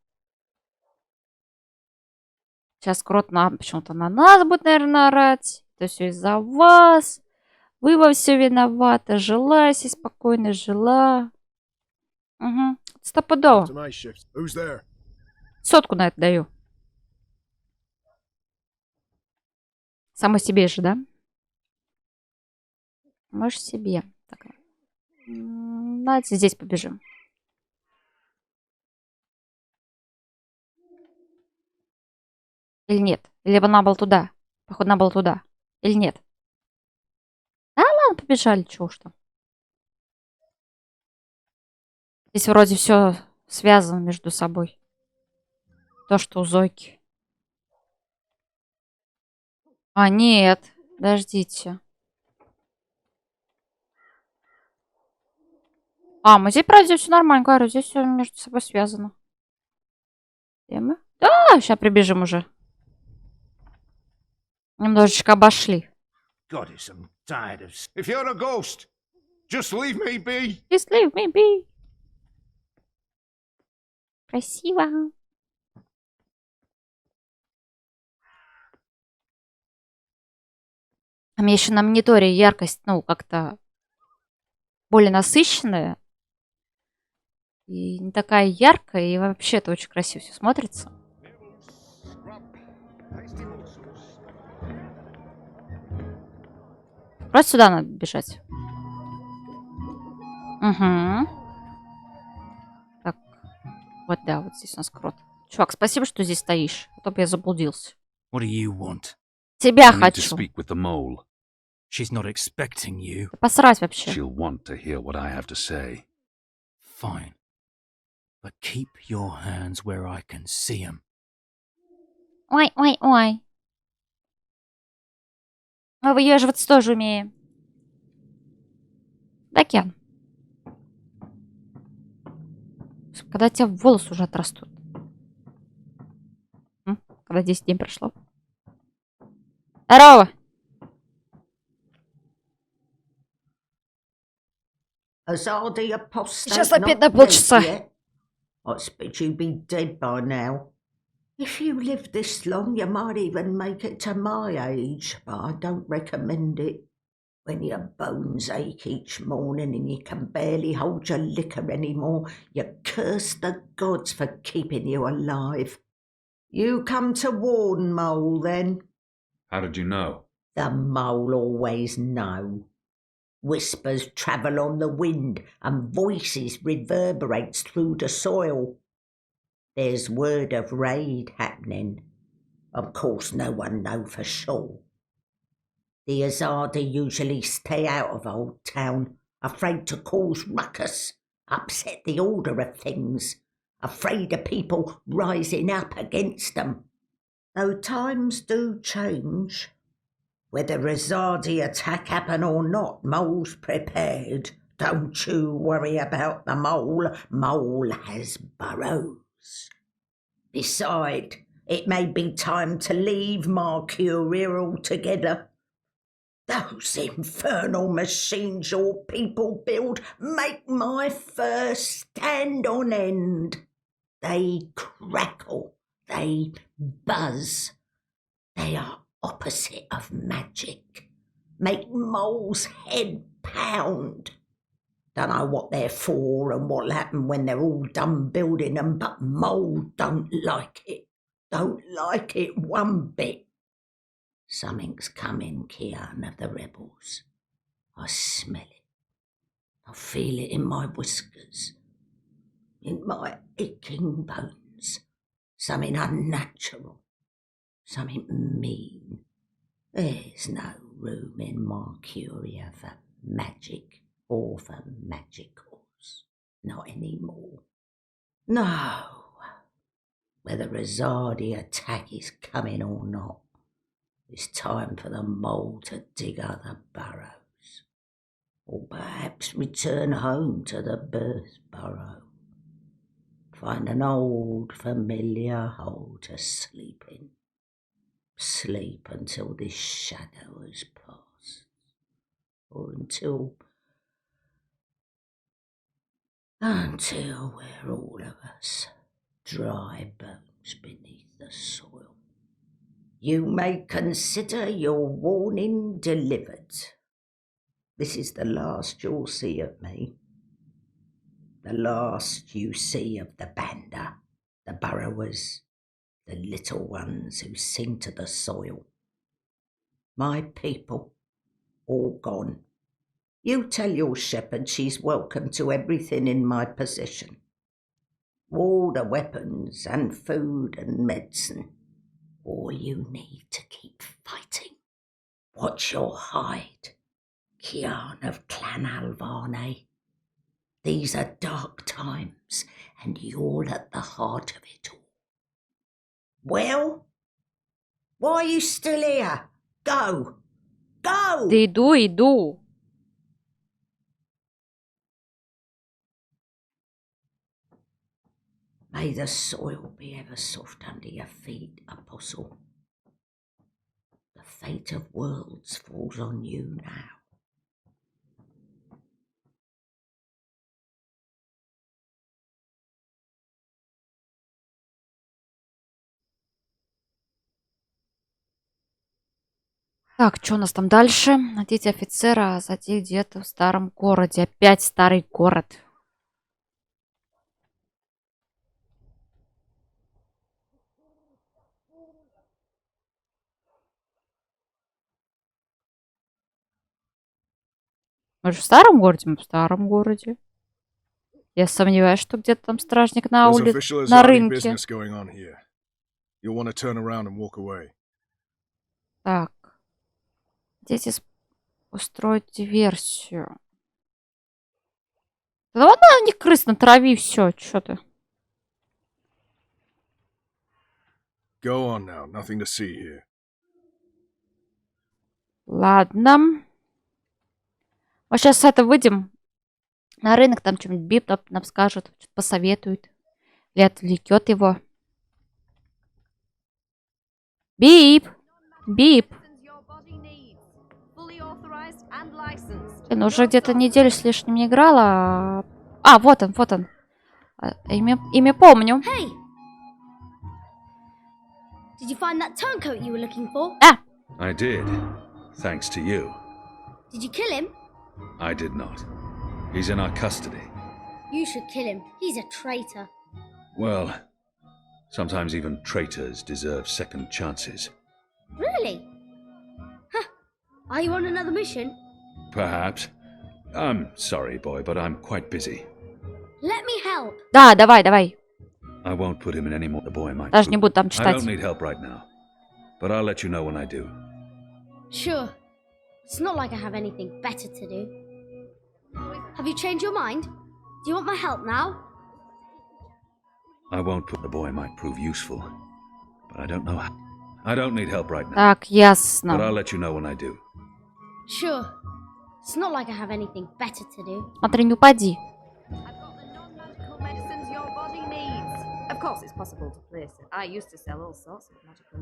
Сейчас крот почему-то на нас будет, наверное, орать. Это все из-за вас. Вы во все виноваты. Жила себе спокойно, жила. Угу. Стопудово. Сотку на это даю. Самой себе же, да? Можешь себе. Такая. Давайте здесь побежим. Или нет? Или она была туда? Походу, она была туда. Или нет? Да ладно, побежали, чего уж там. Здесь вроде все связано между собой. То, что у Зойки. А, нет. Подождите. А, мы здесь, правда, здесь все нормально, говорю. Здесь все между собой связано. Где мы? Да, сейчас прибежим уже. Немножечко обошли. Goddess, I'm tired of... If you're a ghost, just leave me be. Just leave me be. Красиво. А мне еще на мониторе яркость, ну, как-то более насыщенная. И не такая яркая, и вообще это очень красиво все смотрится. Просто сюда надо бежать. Угу. Так, вот да, вот здесь у нас крот. Чувак, спасибо, что здесь стоишь, а то бы я заблудился. What do you want? Тебя I need to хочу. speak with the mole. She's not expecting you. Да посрать вообще. She'll want to hear what I have to say. Fine. But keep your hands where I can see them. Ой, ой, ой. Мы выеживаться тоже умеем. Да, Кен? Когда у тебя волосы уже отрастут. Когда 10 дней прошло. Здорово! Сейчас опять на полчаса. I expect you'd be dead by now. If you live this long, you might even make it to my age, but I don't recommend it. When your bones ache each morning and you can barely hold your liquor anymore, you curse the gods for keeping you alive. You come to warn, Mole, then? How did you know? The mole always know. Whispers travel on the wind and voices reverberates through the soil. There's word of raid happening. Of course, no one know for sure. The Azadi usually stay out of Old Town, afraid to cause ruckus, upset the order of things, afraid of people rising up against them. Though times do change. Whether Azadi attack happen or not, Mole's prepared. Don't you worry about the mole. Mole has burrows. Beside, it may be time to leave Mercuria altogether. Those infernal machines your people build make my fur stand on end. They crackle, they buzz. They are opposite of magic. Make Mole's head pound. Don't know what they're for and what'll happen when they're all done building them, but Mole don't like it. Don't like it one bit. Something's coming, КИАН, of the rebels. I smell it. I feel it in my whiskers, in my aching bones. Something unnatural, something mean. There's no room in Mercuria for magic or for magicals. Not anymore. No. Whether Azadi attack is coming or not, it's time for the mole to dig other burrows. Or perhaps return home to the birth burrow. Find an old familiar hole to sleep in. Sleep until this shadow has passed. Or until we're all of us dry bones beneath the soil. You may consider your warning delivered. This is the last you'll see of me. The last you see of the Banda, the burrowers, the little ones who sing to the soil. My people, all gone. You tell your shepherd she's welcome to everything in my possession. All the weapons and food and medicine. All you need to keep fighting. Watch your hide, КИАН of Clan Alvane. These are dark times, and you're at the heart of it all. Well, why are you still here? Go! Go! Да иду. May the soil be ever soft under your feet, Apostle. The fate of worlds falls on you now. Так, что у нас там дальше? Найдите офицера, а затем где-то в старом городе. Опять старый город. Мы же в старом городе? Мы в старом городе. Я сомневаюсь, что где-то там стражник на улице, на рынке. Так. Дети устроить диверсию. Да ладно, на них крыс натрави, все, что ты. Ладно. Вот сейчас это выйдем на рынок, там что-нибудь Бип нам скажет, что-то посоветует. Или отвлекет его. Бип! Бип! Блин, уже где-то неделю с лишним не играла. А, вот он, вот он. Имя помню. Hey! Did you find that turncoat you were looking for? I did, thanks to you. Did you kill him? I did not. He's in our custody. You should kill him. He's a traitor. Well, sometimes even traitors deserve second chances. Really? Huh. Are you on another mission? Perhaps. I'm sorry, boy, but I'm quite busy. Let me help. Да, давай, давай. I won't put him in any more. The boy might. Даже не буду там I читать. don't need help right now, but I'll let you know when I do. Sure. It's not like I have anything better to do. Have you changed your mind? Do you want my help now? I won't put. The boy might prove useful, but I don't know how. I don't need help right now, Так, but I'll ясно. let you know when I do. Sure. It's not like I have anything better to do. Смотри, не упади.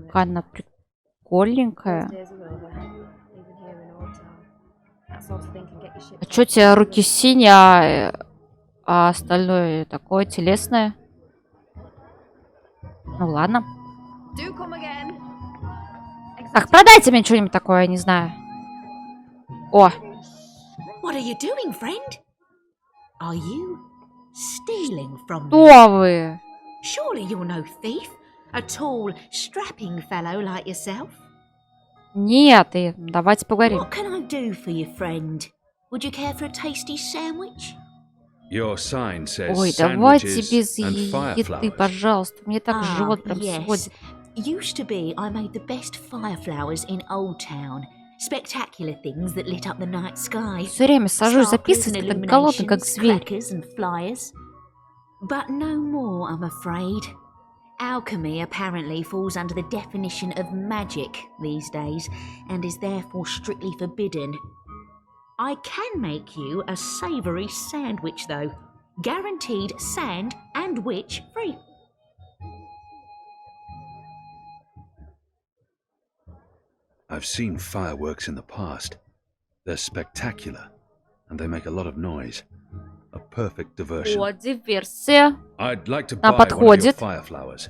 Какая она прикольненькая. А чё у тебя руки синие, а остальное такое телесное? Ну ладно. Так, продайте мне что-нибудь такое, я не знаю. О, What are you doing, friend? Are you stealing from me? кто вы? Surely you're no thief, a tall, strapping fellow like yourself. Нет, и давайте поговорим. What can I do for you, friend? Would you care for a tasty sandwich? Your sign says Ой, давайте sandwiches без and еды, fireflowers. пожалуйста. Мне так Ah, живот прям yes. сводит. Used to be I made the best fireflowers in Old Town. Spectacular things that lit up the night sky. Все время сажусь Sparklers записывать, and когда голодный, как illuminations, зверь. crackers and flyers. But no more, I'm afraid. Alchemy apparently falls under the definition of magic these days, and is therefore strictly forbidden. I can make you a savoury sandwich, though. Guaranteed sand and witch free. I've seen fireworks in the past. They're spectacular, and they make a lot of noise. A perfect diversion. О, диверсия. I'd like to Нам buy one of your подходит. fireflowers.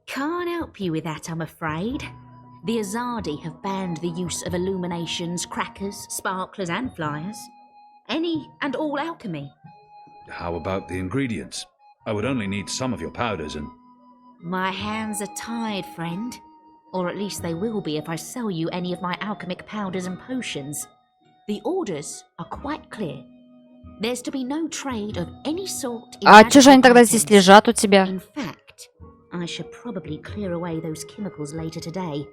Can't help you with that, I'm afraid. The Azadi have banned the use of illuminations, crackers, sparklers and flyers. Any and all alchemy. How about the ingredients? I would only need some of your powders and... My hands are tied, friend. Or at least they will be if I sell you any of my alchemic powders and potions. The orders are quite clear. There's to be no trade of any sort in А чё же они magical тогда здесь items. лежат у тебя? In fact, I should probably clear away those chemicals later today.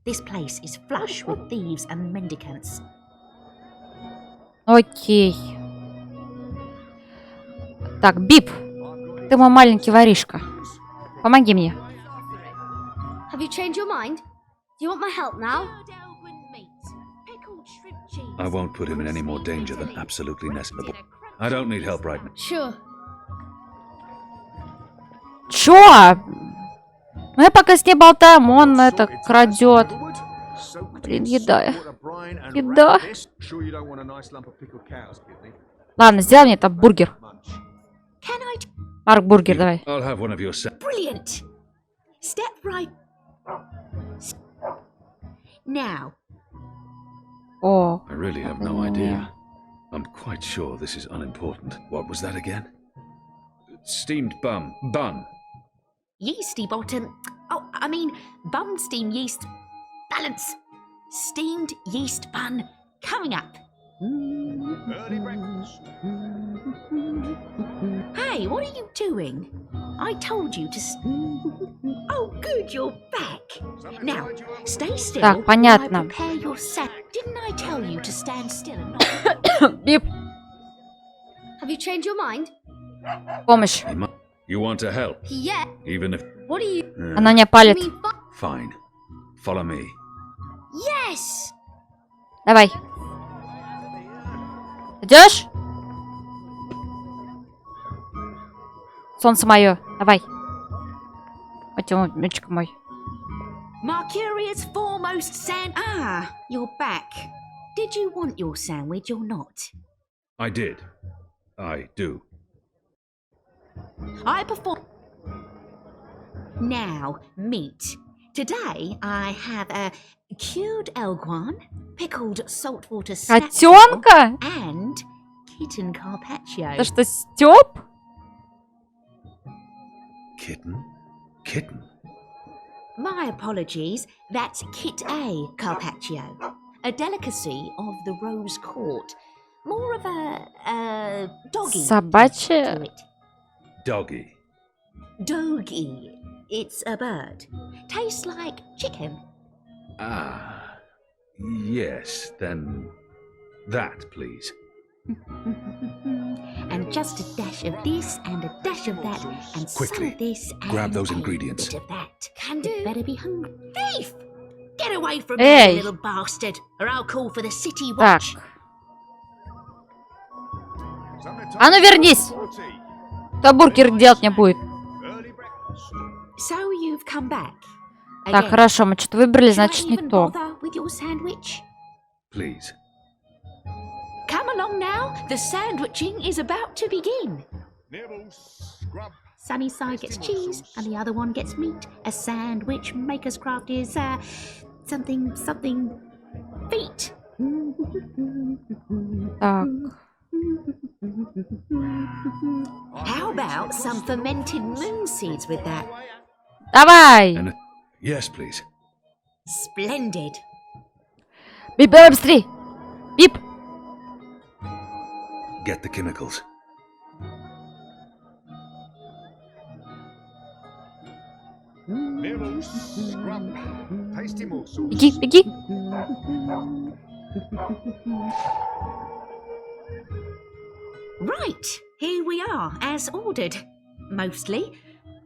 This place is flush with thieves and mendicants. Окей. Так, Бип, ты мой маленький воришка. Помоги мне. Have you changed your mind? Do you want my help now? I won't put him in any more danger than absolutely necessary. I don't need help right now. Sure. Чё? Мы пока с ней болтаем, он это крадет. Блин, еда. Еда. Ладно, сделай мне это бургер. Can I? Марк, бургер, давай. I'll have one of your... Brilliant. Step right. Now. О. I really have no idea. I'm quite sure this is unimportant. What was that again? Steamed bun. Yeasty bottom. Oh, I mean, bun steamed yeast. Balance. Steamed yeast bun coming up. Early breakfast. Hey, what are you doing? I told you to. Oh, good, you're back. Now, stay still. Так, понятно. Prepare your Didn't I tell you to stand still and not? Бип. Have you changed your mind? Помощь. You want to help? Yeah. Even if... What are you? Она не палит. Fine. Follow me. Yes. Давай. Идешь? Солнце мое. Давай. Математичка мой. Mercurius foremost sand. Ah, you're back. Did you want your sandwich or not? I did. I do. I perform. Now, meat. Today I have a cured elguan, pickled saltwater snapper, Котенка? and kitten carpaccio. Это что, Стёп? Kitten? Kitten? My apologies, that's kit A carpaccio, a delicacy of the Rose Court. More of a doggy. Собачье? to it. Doggy. Doggy. It's a bird. Tastes like chicken. Ah. Yes, then... that, please. And just a dash of this and a dash of that and Quickly, some of this and grab those a ingredients. bit of that. Can do. Better be hungry. Thief! Get away from Эй! me, little bastard, or I'll call for the city Так. watch. А ну вернись! Кто бургер делать не будет? So you've come back. Так, Again. хорошо, мы что-то выбрали, Should I значит не even то. bother with your sandwich? Please. Come along now. The sandwiching is about to begin. Sunny side gets cheese, and the other one gets meat. A sandwich maker's craft is something feet. Так. How about some fermented moon seeds with that? Давай! And... yes, please. Splendid. Бип, давай быстрей! Бип! Get the chemicals. Беги, беги! Right, here we are, as ordered. Mostly.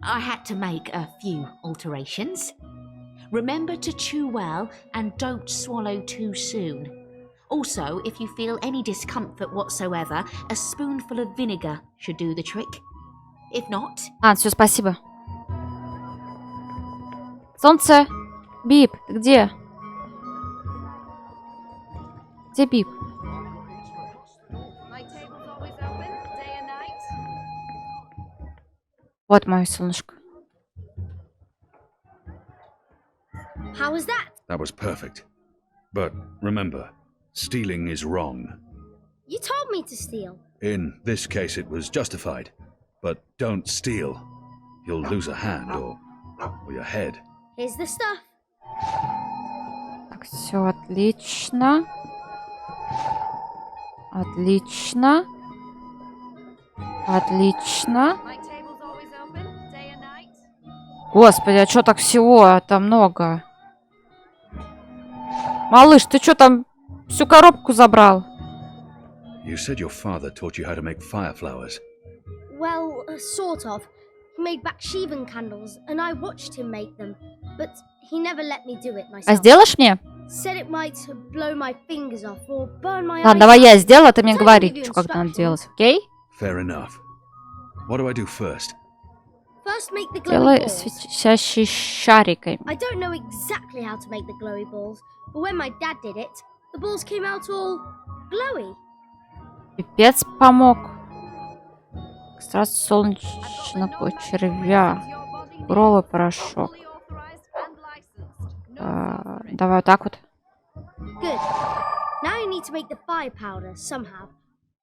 I had to make a few alterations. Remember to chew well and don't swallow too soon. Also, if you feel any discomfort whatsoever, a spoonful of vinegar should do the trick. If not... А, все, спасибо. Солнце! Бип, ты где? Где Бип? Вот мое солнышко. How was that? That was perfect. But remember, stealing is wrong. You told me to steal. In this case, it was justified. But don't steal. You'll lose a hand or your head. Here's the stuff. Так, все отлично. Отлично. Отлично. Господи, а что так всего? Это много. Малыш, ты что там всю коробку забрал? You said your father taught you how to make fire flowers. Well, sort of. He made Bakshivan candles, and I watched him make them. But he never let me do it myself. А сделаешь мне? Said it might blow my fingers off or burn my eyes. Ладно, давай я сделаю, а ты мне Don't говори, give you что как надо instructions. делать, окей? Fair enough. What do I do first? First, make the glowy Делай balls. светящий шариками. I don't know exactly how to make the glowy balls, but when my dad did it, the balls came out all glowy. Пипец помог. Экстракт солнечного червя. Гровый порошок. Давай вот так вот. Good. Now you need to make the fire powder somehow.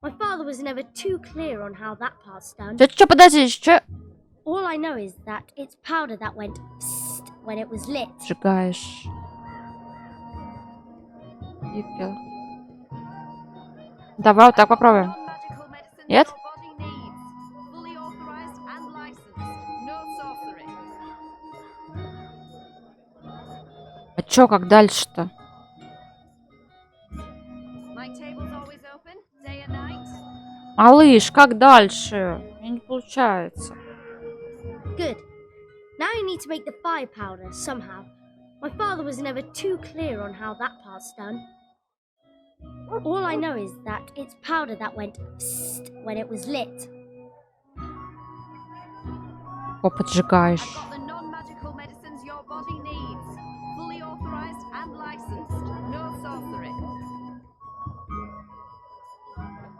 My father was never too clear on how that part's done. Чё, подожди, чё? All I know is that it's powder that went psst when it was lit. Сжигаешь. Пепел. Давай вот так попробуем. Нет? А чё, как дальше-то? Малыш, как дальше? У меня не получается. Good. Now you need to make the fire powder somehow. My father was never too clear on how that part's done. All I know is that it's powder that went psst when it was lit. О, поджигаешь.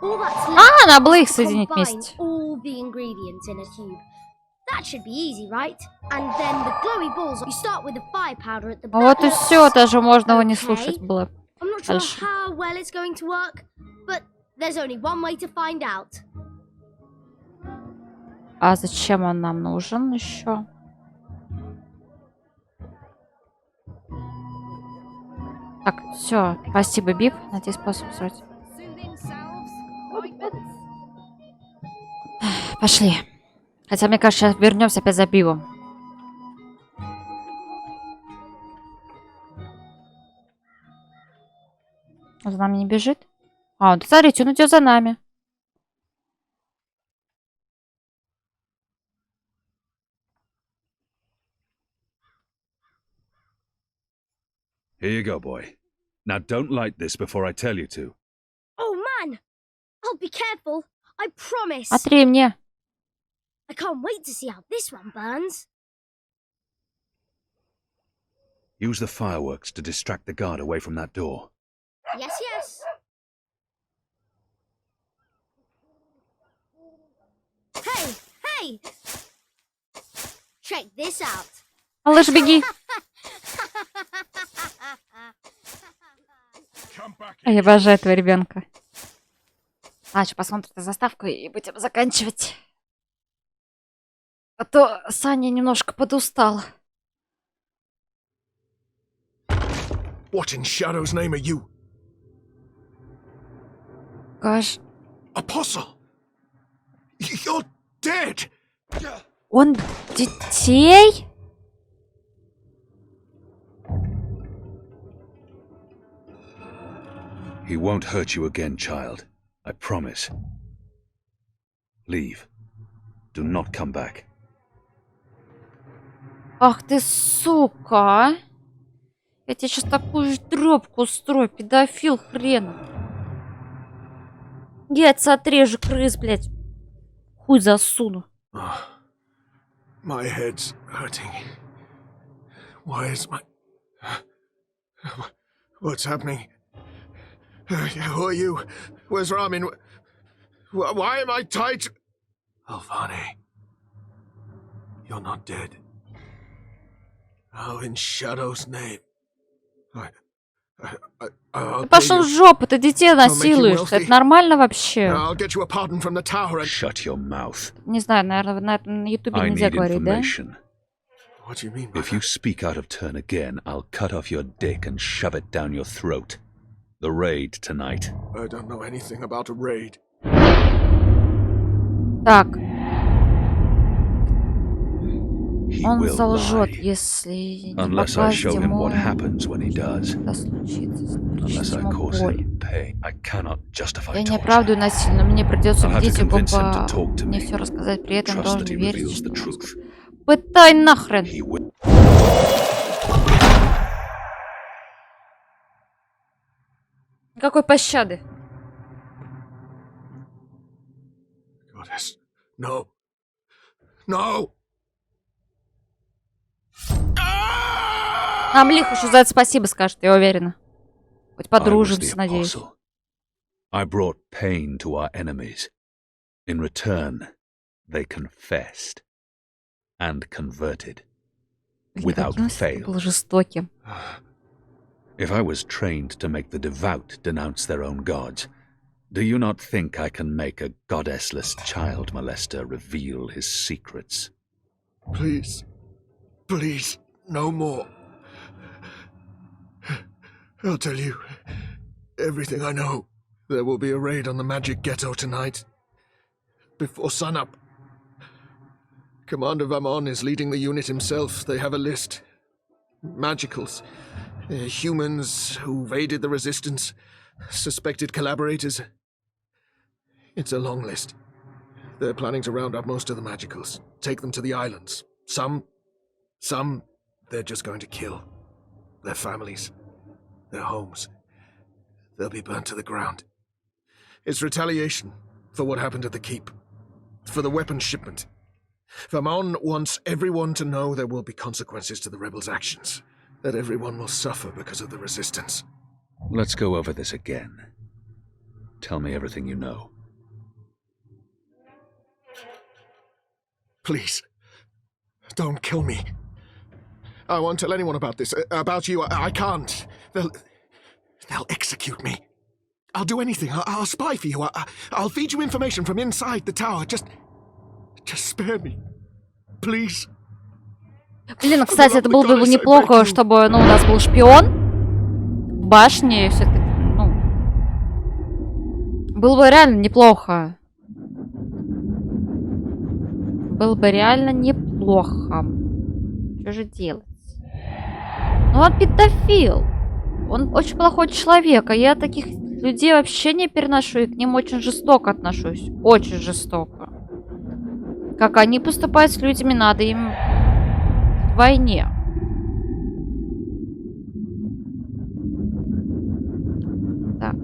All that's А, left надо было их is to соединить combine вместе. all the ingredients in a tube. That should be easy, right? And then the glowy balls. You start with the fire powder at the back. Вот и все, даже можно его не слушать было. I'm not sure how well it's going to work, but there's only one way to find out. А зачем он нам нужен еще? Так, все, спасибо, Бип. Надеюсь, способствовать. Пошли. Хотя, мне кажется, сейчас вернемся опять за пивом. Он за нами не бежит? А, вот смотрите, он идет за нами. Here you go, boy. Now don't light this before I tell you to. Oh man! I'll be careful. I promise. Смотри мне. I can't wait to see how this one burns. Use the fireworks to distract the guard away from that door. Yes, yes. Hey, hey! Check this out. Малыш, беги. Я обожаю этого ребенка. А, сейчас посмотрим на заставку и будем заканчивать. А то Саня немножко подустал. What in Shadow's name are you? Gosh. Apostle! You're dead! Он детей? He won't hurt you again, child. I promise. Leave. Do not come back. Ах ты, сука! Я тебе сейчас такую же трёпку устрою, педофил хренов. Яйца отрежу, крыс, блядь. Хуй засуну. My head's hurting. Why is my... What's happening? Who are you? Where's Ramin? Why am I tied? Alvane. You're not dead. How in Shadow's name? Ты пошел в жопу, ты детей насилуешь. Это нормально вообще? Shut your mouth. Не знаю, наверное, на этом ютубе нельзя говорить, да? If you speak out of turn again, I'll cut off your dick and shove it down your throat. The raid tonight. I don't know anything about a raid. Так. Он солжет, если не покажет ему, что случится. Unless I cause him pain, I cannot justify Я не torture. оправдываю насильно, мне придется I'll have to убедить его convince him to talk to мне me. все рассказать, при этом Trust должен that he верить, reveals the что... truth. Пытай нахрен! Никакой пощады. Goddess. No. No! Нам лихо еще за это спасибо скажет, я уверена. Хоть подружимся, надеюсь. I brought pain to our enemies. In return, they confessed and converted without fail. Был жестоким. If I was trained to make the devout denounce their own gods, do you not think I can make a goddessless child molester reveal his secrets? Please. Please. no more. I'll tell you everything I know. There will be a raid on the magic ghetto tonight, before sunup. Commander Vamon is leading the unit himself. They have a list. Magicals. Humans who've aided the resistance. Suspected collaborators. It's a long list. They're planning to round up most of the magicals. Take them to the islands. Some, they're just going to kill. Their families. Their homes. They'll be burnt to the ground. It's retaliation for what happened at the keep. For the weapons shipment. Vamon wants everyone to know there will be consequences to the rebels' actions. That everyone will suffer because of the resistance. Let's go over this again. Tell me everything you know. Please. Don't kill me. I won't tell anyone about this. About you, I can't. They'll execute me. I'll do anything. I'll spy for you. I'll feed you information from inside the tower. Just spare me. Please. Блин, кстати, это было бы неплохо, чтобы, ну, у нас был шпион в башне, все-таки, ну, было бы реально неплохо. Было бы реально неплохо. Что же делать? Ну, он педофил. Он очень плохой человек, а я таких людей вообще не переношу, и к ним очень жестоко отношусь. Очень жестоко. Как они поступают с людьми, надо им в войне. Так.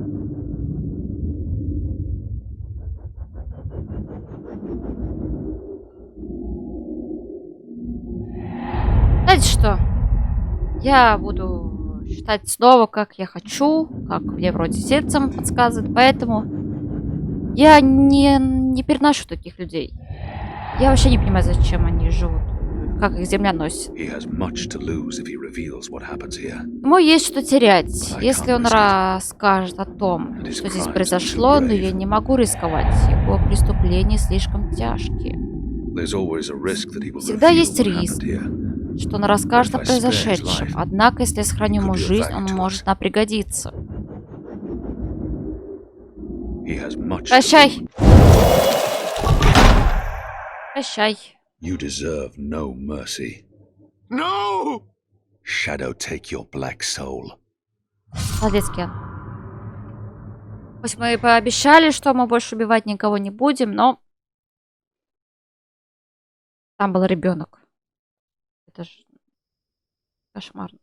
Знаете что? Я буду считать снова, как я хочу, как мне вроде сердцем подсказывает, поэтому я не переношу таких людей. Я вообще не понимаю, зачем они живут, как их земля носит. Ему есть что терять, если он расскажет о том, что здесь произошло, но я не могу рисковать. Его преступления слишком тяжкие. Всегда есть риск, что он расскажет о произошедшем. Однако, если я сохраню ему жизнь, он может нам пригодиться. Прощай. Прощай. You deserve no mercy. No! Shadow take your black soul. Молодец, Кен. Пусть мы и пообещали, что мы больше убивать никого не будем, но там был ребенок. Это же кошмарно.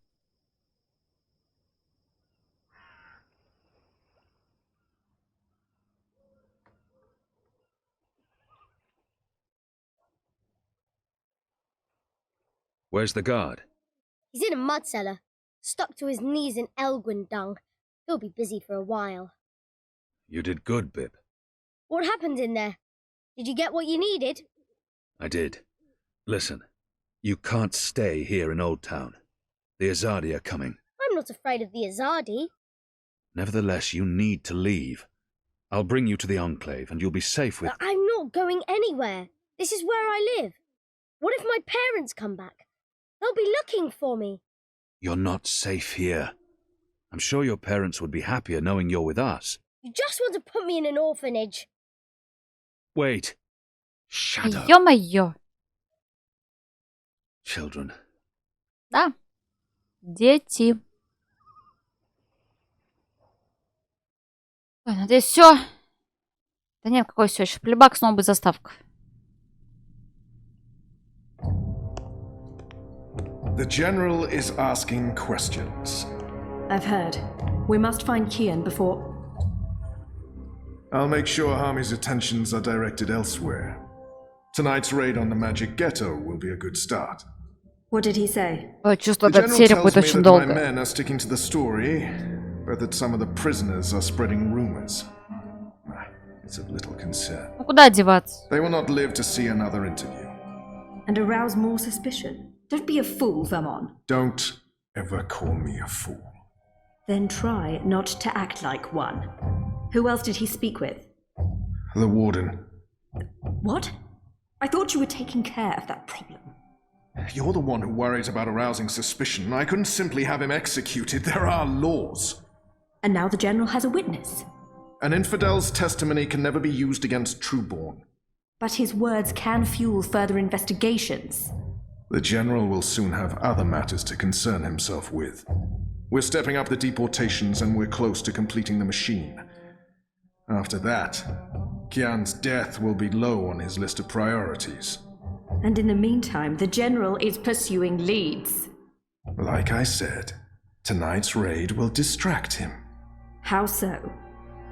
Where's the guard? He's in a mud cellar, stuck to his knees in Elgwyn dung. He'll be busy for a while. You did good, Bib. What happened in there? Did you get what you needed? I did. Listen, you can't stay here in Old Town. The Azadi are coming. I'm not afraid of the Azadi. Nevertheless, you need to leave. I'll bring you to the Enclave, and you'll be safe with... But I'm not going anywhere. This is where I live. What if my parents come back? They'll be looking for me. You're not safe here. I'm sure your parents would be happier knowing you're with us. You just want to put me in an orphanage. Wait. Shadow. Ё-моё. Children. Да. Дети. Ой, надеюсь, все. Да нет, какой все еще. Плебак, снова будет заставка. The General is asking questions. I've heard. We must find КИАН before... I'll make sure Harmy's attentions are directed elsewhere. Tonight's raid on the Magic Ghetto will be a good start. What did he say? Чувство, The эта General серия tells будет me очень that my долго. men are sticking to the story, but that some of the prisoners are spreading rumors. It's of little concern. Ну куда деваться? They will not live to see another interview. And arouse more suspicion. Don't be a fool, Vamon. Don't ever call me a fool. Then try not to act like one. Who else did he speak with? The Warden. What? I thought you were taking care of that problem. You're the one who worries about arousing suspicion. I couldn't simply have him executed. There are laws. And now the General has a witness. An infidel's testimony can never be used against Trueborn. But his words can fuel further investigations. The General will soon have other matters to concern himself with. We're stepping up the deportations and we're close to completing the machine. After that, Kian's death will be low on his list of priorities. And in the meantime, the General is pursuing leads. Like I said, tonight's raid will distract him. How so?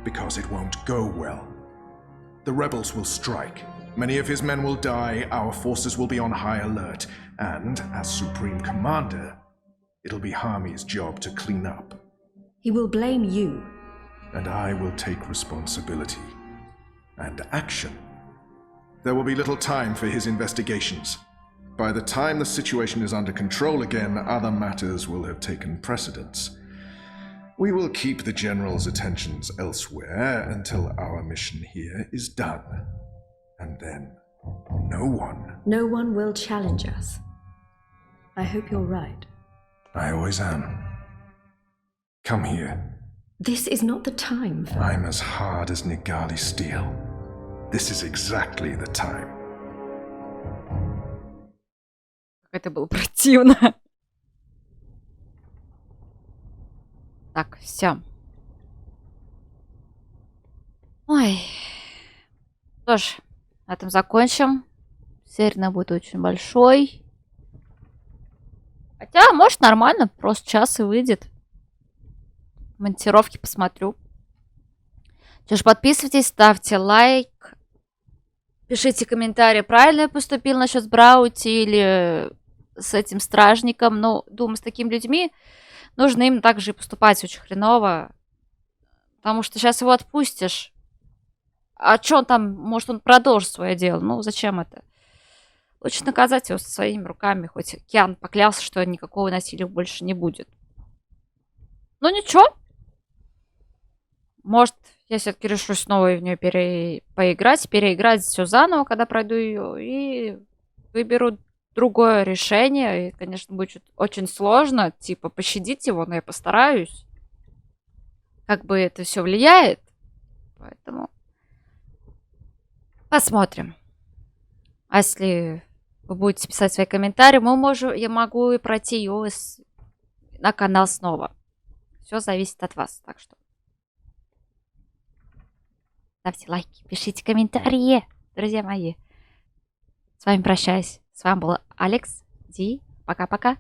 Because it won't go well. The rebels will strike. Many of his men will die, our forces will be on high alert, and, as Supreme Commander, it'll be Hami's job to clean up. He will blame you. And I will take responsibility. And action. There will be little time for his investigations. By the time the situation is under control again, other matters will have taken precedence. We will keep the General's attentions elsewhere until our mission here is done. And then, no one will challenge us. I hope you're right. I always am. Come here. This is not the time for... I'm as hard as Nigali steel. This is exactly the time. Это было противно. Так, все. Ой. Что ж, на этом закончим. Серия будет очень большой. Хотя, может, нормально. Просто час и выйдет. Монтировки посмотрю. Что ж, подписывайтесь, ставьте лайк. Пишите комментарии, правильно я поступил насчет Браути или с этим стражником. Ну, думаю, с такими людьми нужно им также и поступать очень хреново. Потому что сейчас его отпустишь. А что он там? Может, он продолжит свое дело? Ну, зачем это? Лучше наказать его своими руками. Хоть КИАН поклялся, что никакого насилия больше не будет. Ну, ничего. Может, я все-таки решу снова в нее переиграть все заново, когда пройду ее, и выберу другое решение. И, конечно, будет очень сложно, типа, пощадить его, но я постараюсь. Как бы это все влияет. Поэтому посмотрим. А если вы будете писать свои комментарии, я могу и пройти ее на канал снова. Все зависит от вас, так что ставьте лайки, пишите комментарии, друзья мои. С вами прощаюсь. С вами был Алекс Ди. Пока-пока.